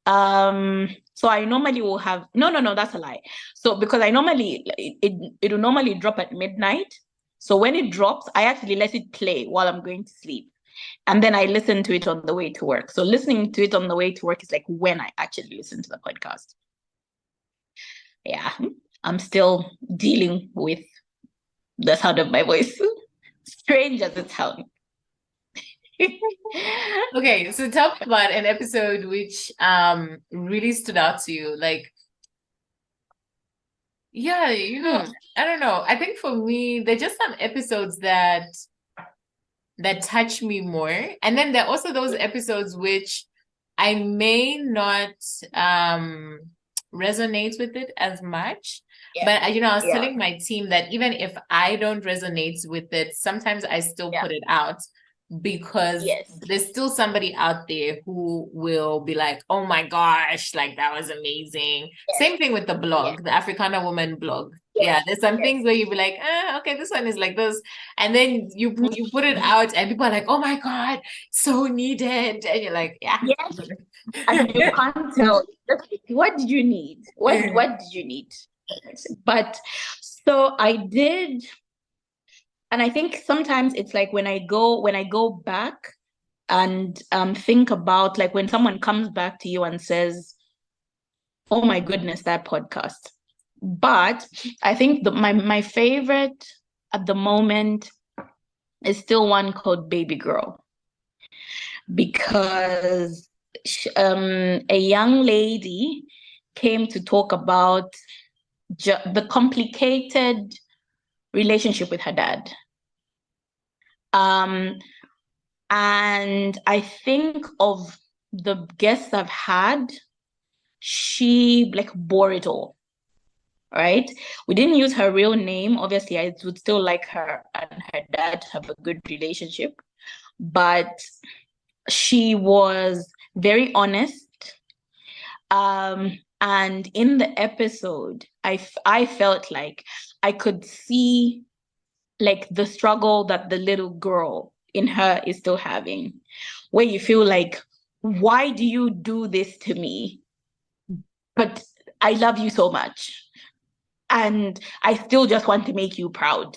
So I normally will have no, that's a lie. So because I normally it will normally drop at midnight. So when it drops, I actually let it play while I'm going to sleep. And then I listen to it on the way to work. So listening to it on the way to work is like when I actually listen to the podcast. Yeah, I'm still dealing with the sound of my voice. Strange as it sounds. Okay, so tell me about an episode which really stood out to you. Like, yeah, I don't know. I think for me, there are just some episodes that touch me more. And then there are also those episodes which I may not resonate with it as much. But I was telling my team that even if I don't resonate with it, sometimes I still put it out because there's still somebody out there who will be like, oh my gosh, like that was amazing. Same thing with the blog, the Africana Woman blog. There's some things where you'll be like, okay, this one is like this. And then you put it out and people are like, oh my God, so needed. And you're like, yeah. Yes. And you can't tell, what did you need? What did you need? But so I did, and I think sometimes it's like when I go back and think about like when someone comes back to you and says, oh my goodness, that podcast. But I think my favorite at the moment is still one called Baby Girl, because a young lady came to talk about the complicated relationship with her dad. And I think of the guests I've had, she like bore it all. Right? We didn't use her real name. Obviously, I would still like her and her dad have a good relationship. But she was very honest. And in the episode, I felt like I could see like the struggle that the little girl in her is still having, where you feel like, why do you do this to me? But I love you so much. And I still just want to make you proud.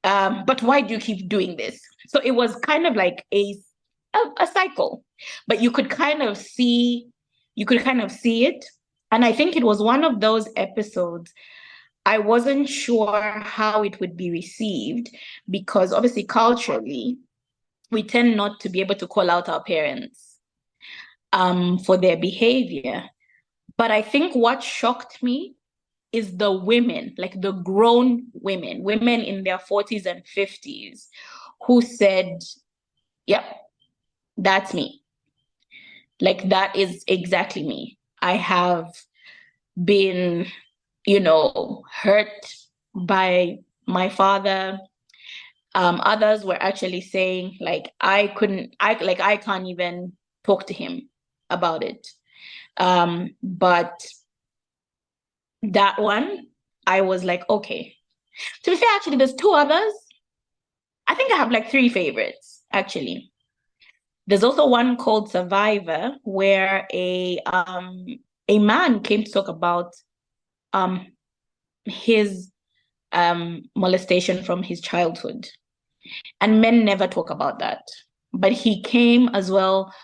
But why do you keep doing this? So it was kind of like a cycle, but you could kind of see it. And I think it was one of those episodes I wasn't sure how it would be received, because obviously culturally, we tend not to be able to call out our parents for their behavior. But I think what shocked me is the women, like the grown women in their 40s and 50s, who said, yep, that's me. Like, that is exactly me. I have been, hurt by my father. Others were actually saying, like, I can't even talk to him about it. But that one, I was like, okay. To be fair, actually, there's two others. I think I have like three favorites, actually. There's also one called Survivor, where a man came to talk about his molestation from his childhood. And men never talk about that. But he came as well,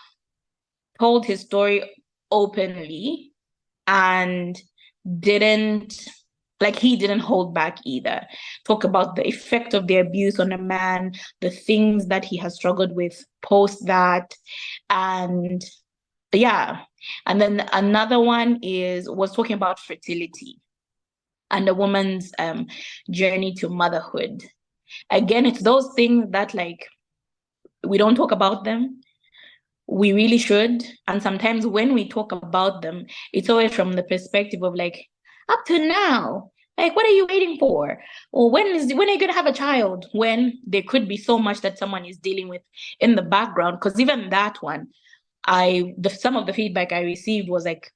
told his story openly, and didn't he didn't hold back either. Talk about the effect of the abuse on a man, the things that he has struggled with post that. And yeah. And then another one was talking about fertility and a woman's journey to motherhood. Again, it's those things that like we don't talk about them. We really should. And sometimes when we talk about them, it's always from the perspective of like, up to now, like, what are you waiting for? Or when are you going to have a child? When there could be so much that someone is dealing with in the background. Because even that one, some of the feedback I received was like,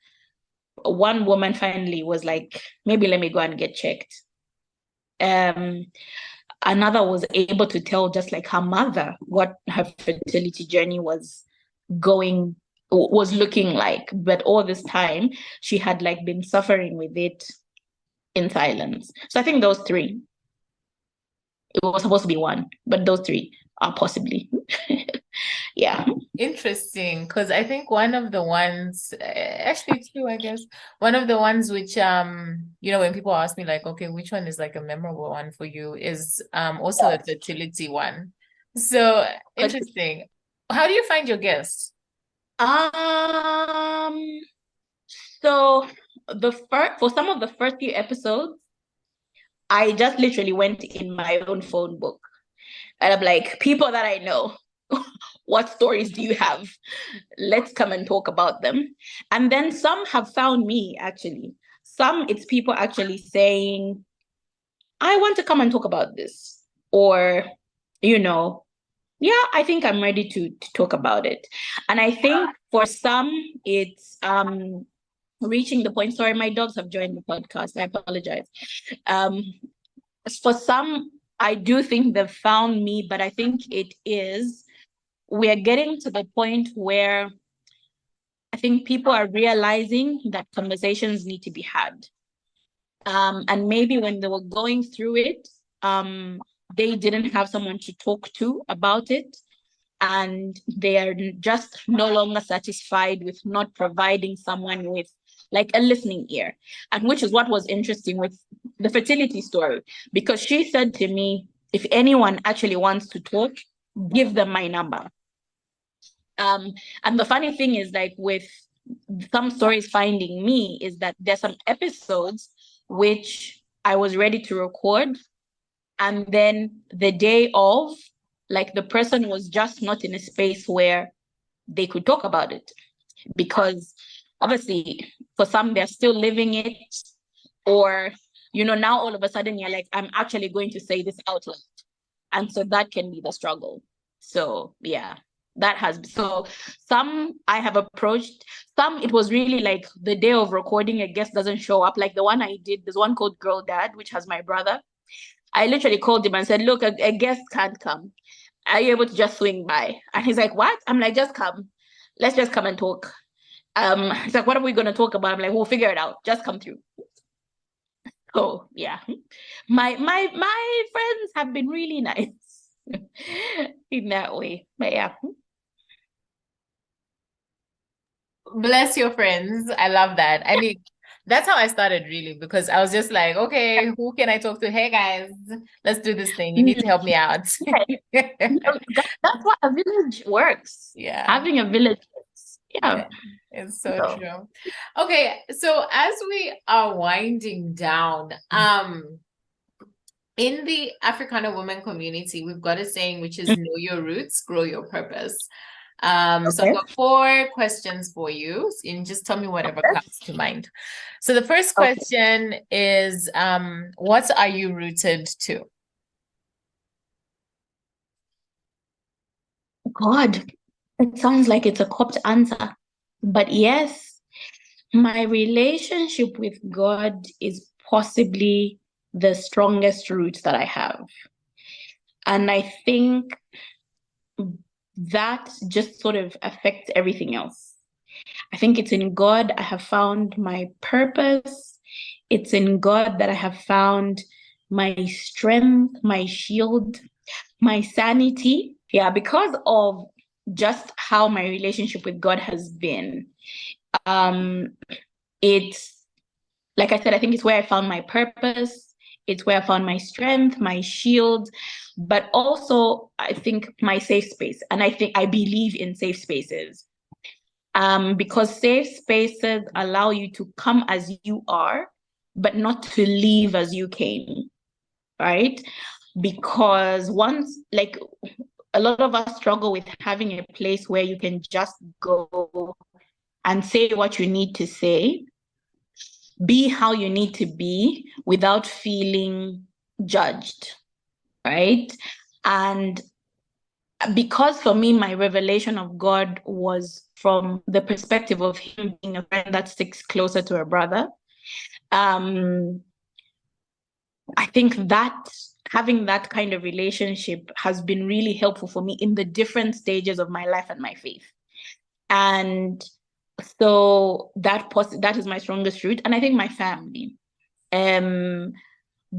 one woman finally was like, maybe let me go and get checked. Another was able to tell just like her mother what her fertility journey was looking like, but all this time she had like been suffering with it in silence. So I think those three, it was supposed to be one, but those three are possibly yeah. Interesting, because I think one of the ones, actually two, I guess, one of the ones which when people ask me like, okay, which one is like a memorable one for you, is also the fertility one. So interesting. How do you find your guests? So for some of the first few episodes, I just literally went in my own phone book and I'm like, people that I know, what stories do you have? Let's come and talk about them. And then some have found me, actually. Some, it's people actually saying, I want to come and talk about this. Or, yeah, I think I'm ready to talk about it. And I think for some, it's reaching the point. Sorry, my dogs have joined the podcast. I apologize. For some, I do think they've found me, but I think we're getting to the point where I think people are realizing that conversations need to be had. And maybe when they were going through it, they didn't have someone to talk to about it. And they are just no longer satisfied with not providing someone with like a listening ear. And which is what was interesting with the fertility story, because she said to me, if anyone actually wants to talk, give them my number. And the funny thing is, like with some stories finding me, is that there's some episodes which I was ready to record, and then the day of, like the person was just not in a space where they could talk about it, because obviously for some they're still living it, or now all of a sudden you're like, I'm actually going to say this out loud, and so that can be the struggle. So yeah, so some I have approached, some it was really like the day of recording a guest doesn't show up, like the one I did, there's one called Girl Dad, which has my brother. I literally called him and said, look, a guest can't come. Are you able to just swing by? And he's like, what? I'm like, just come. Let's just come and talk. He's like, what are we going to talk about? I'm like, we'll figure it out. Just come through. So yeah, my friends have been really nice in that way. But yeah. Bless your friends. I love that. I mean, that's how I started really, because I was just like, okay, who can I talk to? Hey guys, let's do this thing. You need to help me out. That's what a village works. Yeah. Having a village works. Yeah. It's so true. Okay, so as we are winding down, in the Africana women community, we've got a saying which is know your roots, grow your purpose. So I've got 4 questions for you, and just tell me whatever comes to mind. So the first question is, what are you rooted to? God, it sounds like it's a copped answer. But yes, my relationship with God is possibly the strongest root that I have. And I think that just sort of affects everything else. I think it's in God I have found my purpose. It's in God that I have found my strength, my shield, my sanity, yeah, because of just how my relationship with God has been. It's like I said, I think it's where I found my purpose. It's where I found my strength, my shield, but also I think my safe space. And I believe in safe spaces. Because safe spaces allow you to come as you are, but not to leave as you came, right? Because once, like, a lot of us struggle with having a place where you can just go and say what you need to say, be how you need to be without feeling judged, right? And because for me, my revelation of God was from the perspective of him being a friend that sticks closer to a brother. I think that having that kind of relationship has been really helpful for me in the different stages of my life and my faith. And so that is my strongest root. And I think my family,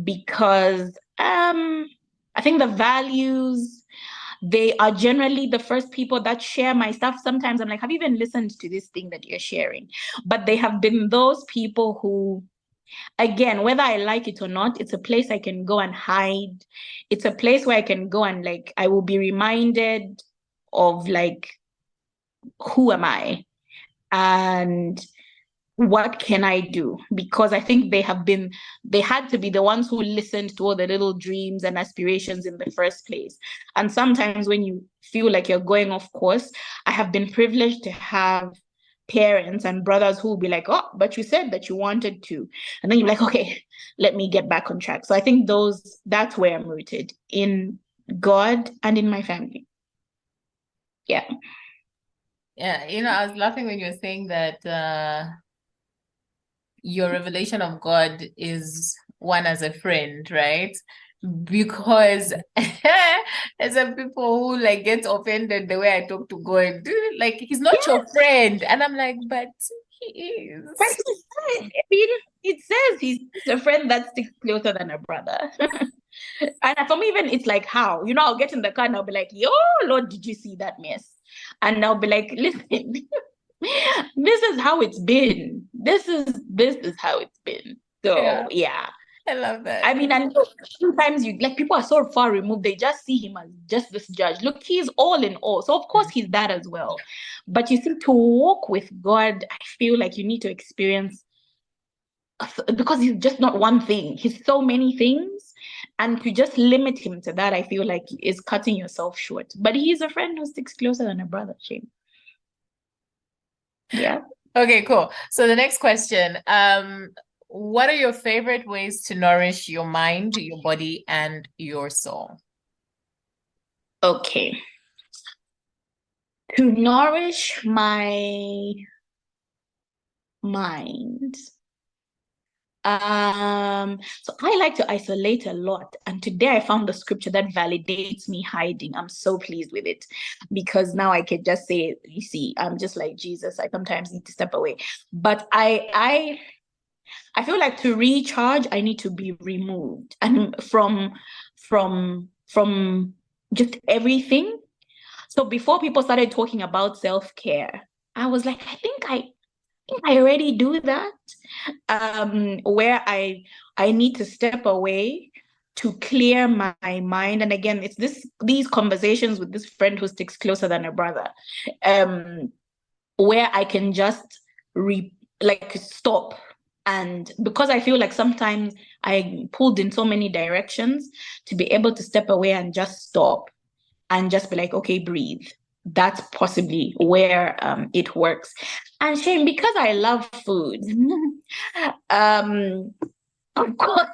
because I think the values, they are generally the first people that share my stuff. Sometimes I'm like, have you even listened to this thing that you're sharing? But they have been those people who, again, whether I like it or not, it's a place I can go and hide. It's a place where I can go and, like, I will be reminded of, like, who am I? And what can I do? Because I think they had to be the ones who listened to all the little dreams and aspirations in the first place. And sometimes when you feel like you're going off course, I have been privileged to have parents and brothers who will be like, oh, but you said that you wanted to. And then you're like, okay, let me get back on track. So I think that's where I'm rooted, in God and in my family. Yeah. Yeah, I was laughing when you were saying that your revelation of God is one as a friend, right? Because there's some people who, like, get offended the way I talk to God. Like, he's not your friend. And I'm like, but he is. But I mean, it says he's a friend that sticks closer than a brother. And for me, even it's like, how? I'll get in the car and I'll be like, yo, Lord, did you see that mess? And I'll be like, listen, this is how it's been. This is how it's been. So yeah. I love that. I mean, and sometimes people are so far removed, they just see him as just this judge. Look, he's all in all. So of course he's that as well. But you see, to walk with God, I feel like you need to experience, because he's just not one thing. He's so many things. And to just limit him to that, I feel like is cutting yourself short. But he's a friend who sticks closer than a brother, Shane. Yeah. Okay, cool. So the next question, what are your favorite ways to nourish your mind, your body, and your soul? Okay. To nourish my mind. So I like to isolate a lot. And today I found the scripture that validates me hiding. I'm so pleased with it, because now I can just say, you see, I'm just like Jesus. I sometimes need to step away. But I feel like to recharge, I need to be removed and from just everything. So before people started talking about self-care, I was like, I think I already do that. Where I need to step away to clear my mind. And again, it's these conversations with this friend who sticks closer than a brother, where I can just stop. And because I feel like sometimes I pulled in so many directions, to be able to step away and just stop and just be like, okay, breathe. That's possibly where it works. And Shane, because I love food, of course,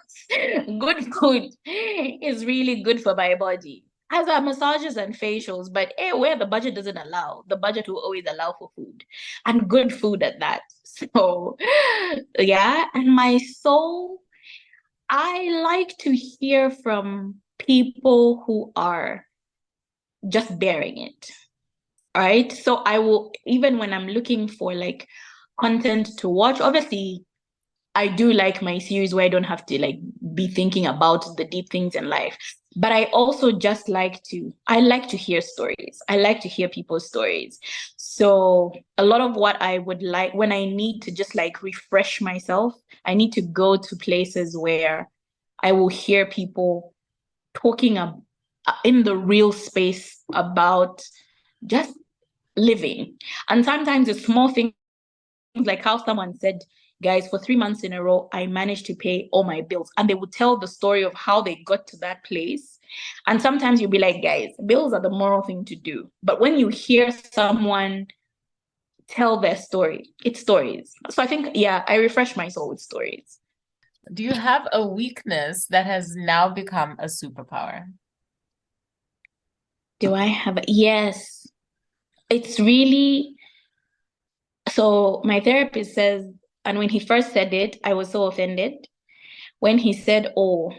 good food is really good for my body. As are massages and facials, but where the budget doesn't allow, the budget will always allow for food, and good food at that. So, yeah. And my soul, I like to hear from people who are just bearing it. All right. So I will, even when I'm looking for like content to watch, obviously I do like my series where I don't have to like be thinking about the deep things in life. But I also just I like to hear stories. I like to hear people's stories. So a lot of what I would like when I need to just like refresh myself, I need to go to places where I will hear people talking in the real space about just living. And sometimes the small things like how someone said, guys, for 3 months in a row, I managed to pay all my bills. And they would tell the story of how they got to that place. And sometimes you'll be like, guys, bills are the moral thing to do. But when you hear someone tell their story, it's stories. So I think, yeah, I refresh my soul with stories. Do you have a weakness that has now become a superpower? Do I have yes. It's really so my therapist says, and when he first said it, I was so offended. When he said, oh,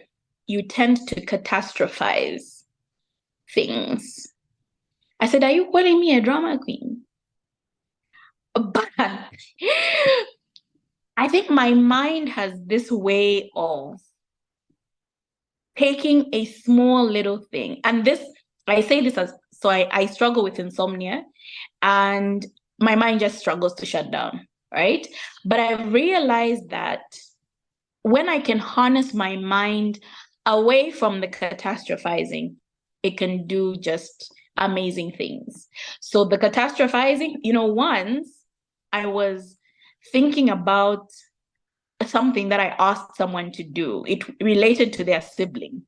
you tend to catastrophize things. I said, are you calling me a drama queen? But I think my mind has this way of taking a small little thing. And this, I say this as, so I struggle with insomnia and my mind just struggles to shut down, right? But I realized that when I can harness my mind away from the catastrophizing, it can do just amazing things. So the catastrophizing, once I was thinking about something that I asked someone to do. It related to their sibling.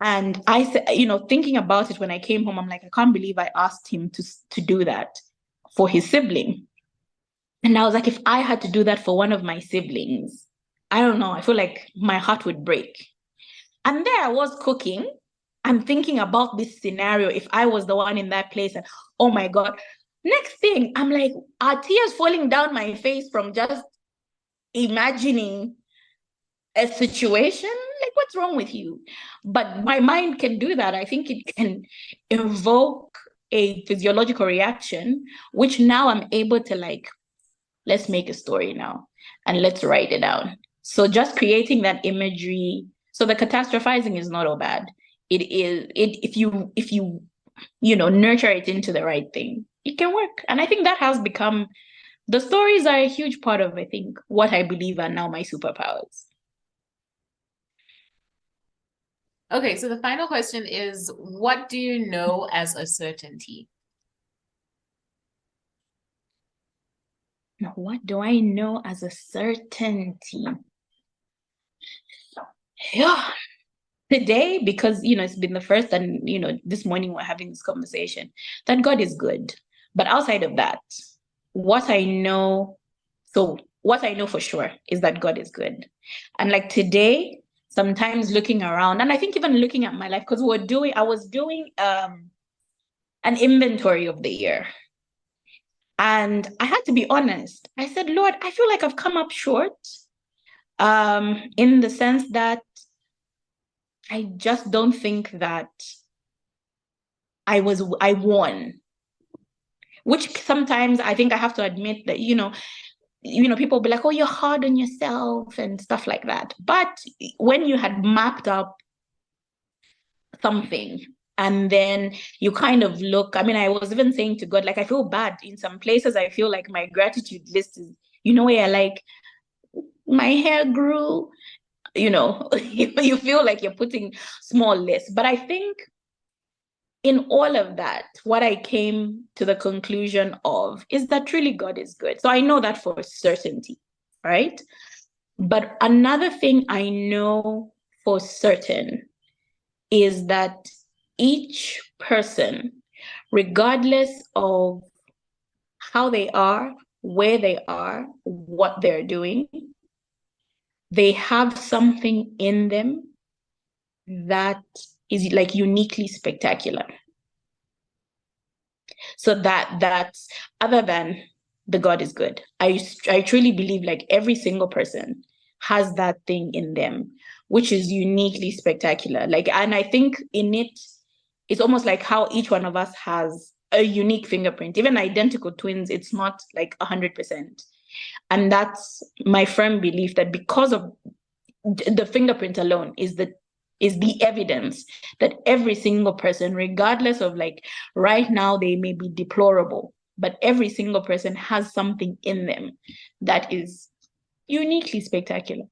And I said, thinking about it when I came home, I'm like, I can't believe I asked him to do that for his sibling. And I was like, if I had to do that for one of my siblings, I don't know, I feel like my heart would break. And there I was cooking and thinking about this scenario if I was the one in that place. And oh my God. Next thing, I'm like, are tears falling down my face from just imagining a situation? Like, what's wrong with you? But my mind can do that. I think it can evoke a physiological reaction, which now I'm able to like, let's make a story now and let's write it down. So just creating that imagery. So the catastrophizing is not all bad. It is if you nurture it into the right thing, it can work. And I think that has become the stories are a huge part of, I think, what I believe are now my superpowers. Okay, so the final question is, what do you know as a certainty? What do I know as a certainty? Yeah. Today, because it's been the first, and this morning we're having this conversation, that God is good. But outside of that, what I know for sure is that God is good. And like today, sometimes looking around, and I think even looking at my life, because I was doing an inventory of the year. And I had to be honest. I said, Lord, I feel like I've come up short in the sense that I just don't think that I won. Which sometimes I think I have to admit that, people be like, oh, you're hard on yourself and stuff like that. But when you had mapped up something and then you kind of look, I was even saying to God, like, I feel bad in some places. I feel like my gratitude list is, where like my hair grew, you feel like you're putting small lists. But I think in all of that, what I came to the conclusion of is that truly God is good. So I know that for certainty, right? But another thing I know for certain is that each person, regardless of how they are, where they are, what they're doing, they have something in them that is like uniquely spectacular. So that's other than the God is good. I truly believe like every single person has that thing in them, which is uniquely spectacular. Like, and I think in it's almost like how each one of us has a unique fingerprint. Even identical twins, it's not like 100%. And that's my firm belief that because of the fingerprint alone is is the evidence that every single person, regardless of like right now, they may be deplorable, but every single person has something in them that is uniquely spectacular.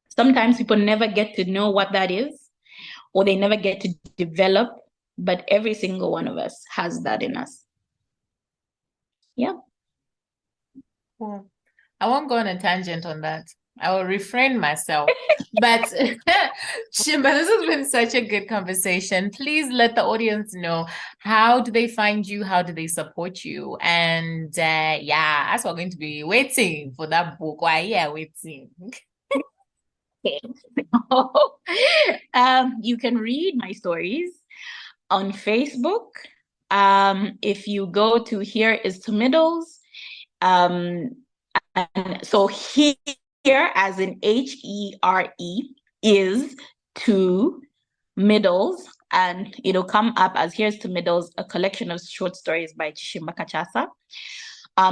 Sometimes people never get to know what that is, or they never get to develop, but every single one of us has that in us. Yeah. Cool. I won't go on a tangent on that. I will refrain myself. But Chimba, this has been such a good conversation. Please let the audience know, how do they find you? How do they support you? And yeah, as we're going to be waiting for that book. Why, yeah, waiting. You can read my stories on Facebook. If you go to Here is to Middles, and so here as in HERE is to Middles, and it'll come up as Here's to Middles, a collection of short stories by Chishimba Kachasa.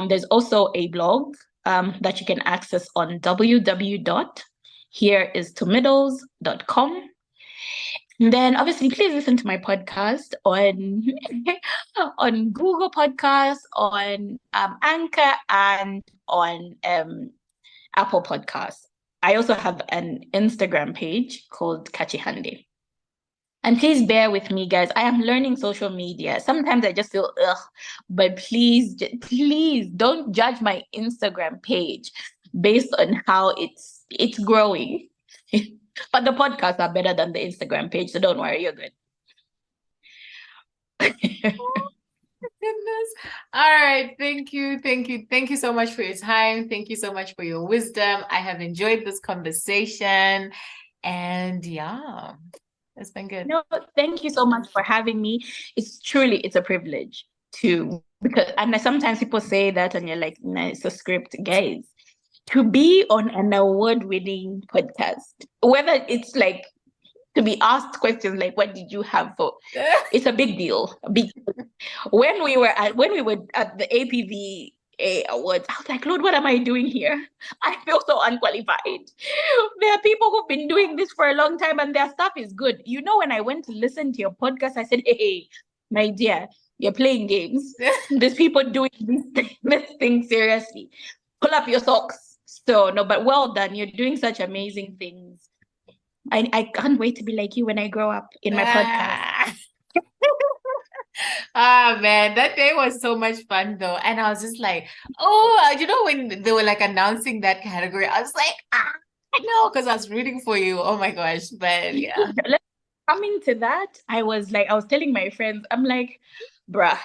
There's also a blog that you can access on www.hereistomiddles.com. And then obviously please listen to my podcast on on Google Podcasts, on Anchor, and on Apple Podcasts. I also have an Instagram page called Kachihande. And please bear with me, guys. I am learning social media. Sometimes I just feel ugh, but please don't judge my Instagram page based on how it's growing. But the podcasts are better than the Instagram page, so don't worry, you're good. Goodness. All right. Thank you. Thank you. Thank you so much for your time. Thank you so much for your wisdom. I have enjoyed this conversation. And yeah, it's been good. No, thank you so much for having me. It's a privilege to, because and sometimes people say that and you're like, nah, it's a script, guys. To be on an award-winning podcast, whether it's like to be asked questions like what did you have for, it's a big deal. When we were at the APVA awards, I was like, Lord, what am I doing here? I feel so unqualified. There are people who've been doing this for a long time and their stuff is good. You know, when I went to listen to your podcast, I said, hey, my dear, you're playing games. There's people doing this thing seriously. Pull up your socks. So no, but well done. You're doing such amazing things. I can't wait to be like you when I grow up in my podcast. Ah man, that day was so much fun though. And I was just like, oh, you know, when they were like announcing that category, I was like, I know, because I was rooting for you. Oh my gosh. But yeah. Coming to that, I was telling my friends, I'm like, bruh,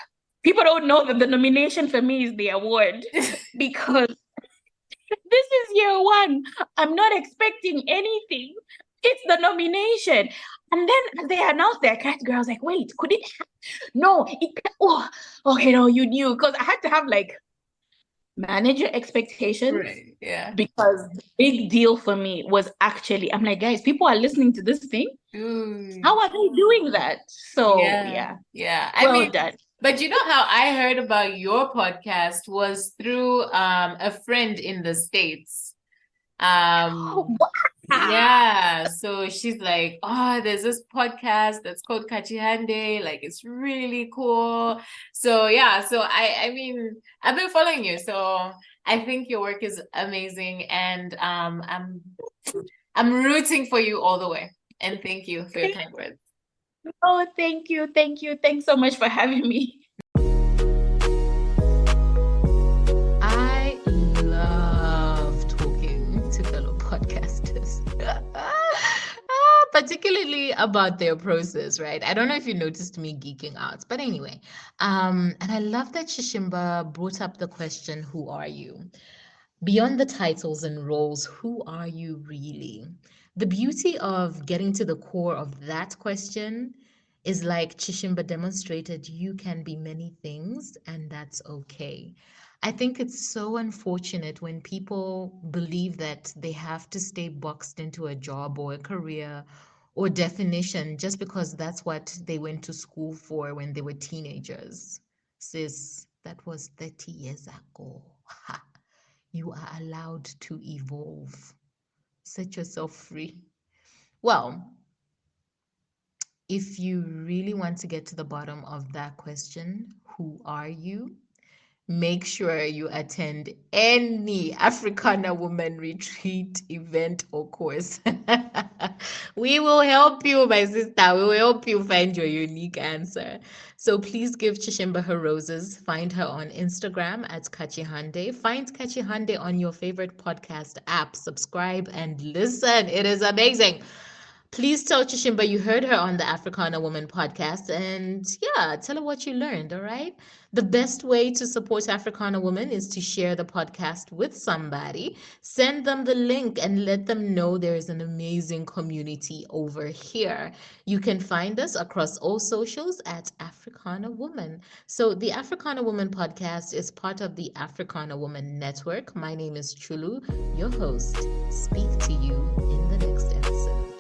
people don't know that the nomination for me is the award because this is year one. I'm not expecting anything. It's the nomination. And then as they announced their category, I was like, wait, could it? No, okay, no, you knew. Because I had to have like manage your expectations. Right. Yeah. Because the big deal for me was actually, I'm like, guys, people are listening to this thing. Ooh. How are they doing that? So yeah. I well mean, done. But you know how I heard about your podcast was through a friend in the States. Yeah, so she's like, oh, there's this podcast that's called Kachihande, like it's really cool. So yeah, so I mean, I've been following you, so I think your work is amazing, and I'm rooting for you all the way. And thank you for your kind words. Oh, thank you. Thanks so much for having me. I love talking to fellow podcasters, particularly about their process, right? I don't know if you noticed me geeking out, but anyway, and I love that Chishimba brought up the question, who are you? Beyond the titles and roles, who are you really? The beauty of getting to the core of that question is, like Chishimba demonstrated, you can be many things and that's okay. I think it's so unfortunate when people believe that they have to stay boxed into a job or a career or definition just because that's what they went to school for when they were teenagers. Sis, that was 30 years ago. You are allowed to evolve. Set yourself free. Well, If you really want to get to the bottom of that question, who are you? Make sure you attend any Africana Woman retreat, event, or course. We will help you, my sister. We will help you find your unique answer. So please give Chishimba her roses. Find her on Instagram at Kachihande. Find Kachihande on your favorite podcast app. Subscribe and listen. It is amazing. Please tell Chishimba you heard her on the Africana Woman podcast and yeah, tell her what you learned, all right? The best way to support Africana Woman is to share the podcast with somebody. Send them the link and let them know there is an amazing community over here. You can find us across all socials at Africana Woman. So, the Africana Woman podcast is part of the Africana Woman Network. My name is Chulu, your host. Speak to you in the next episode.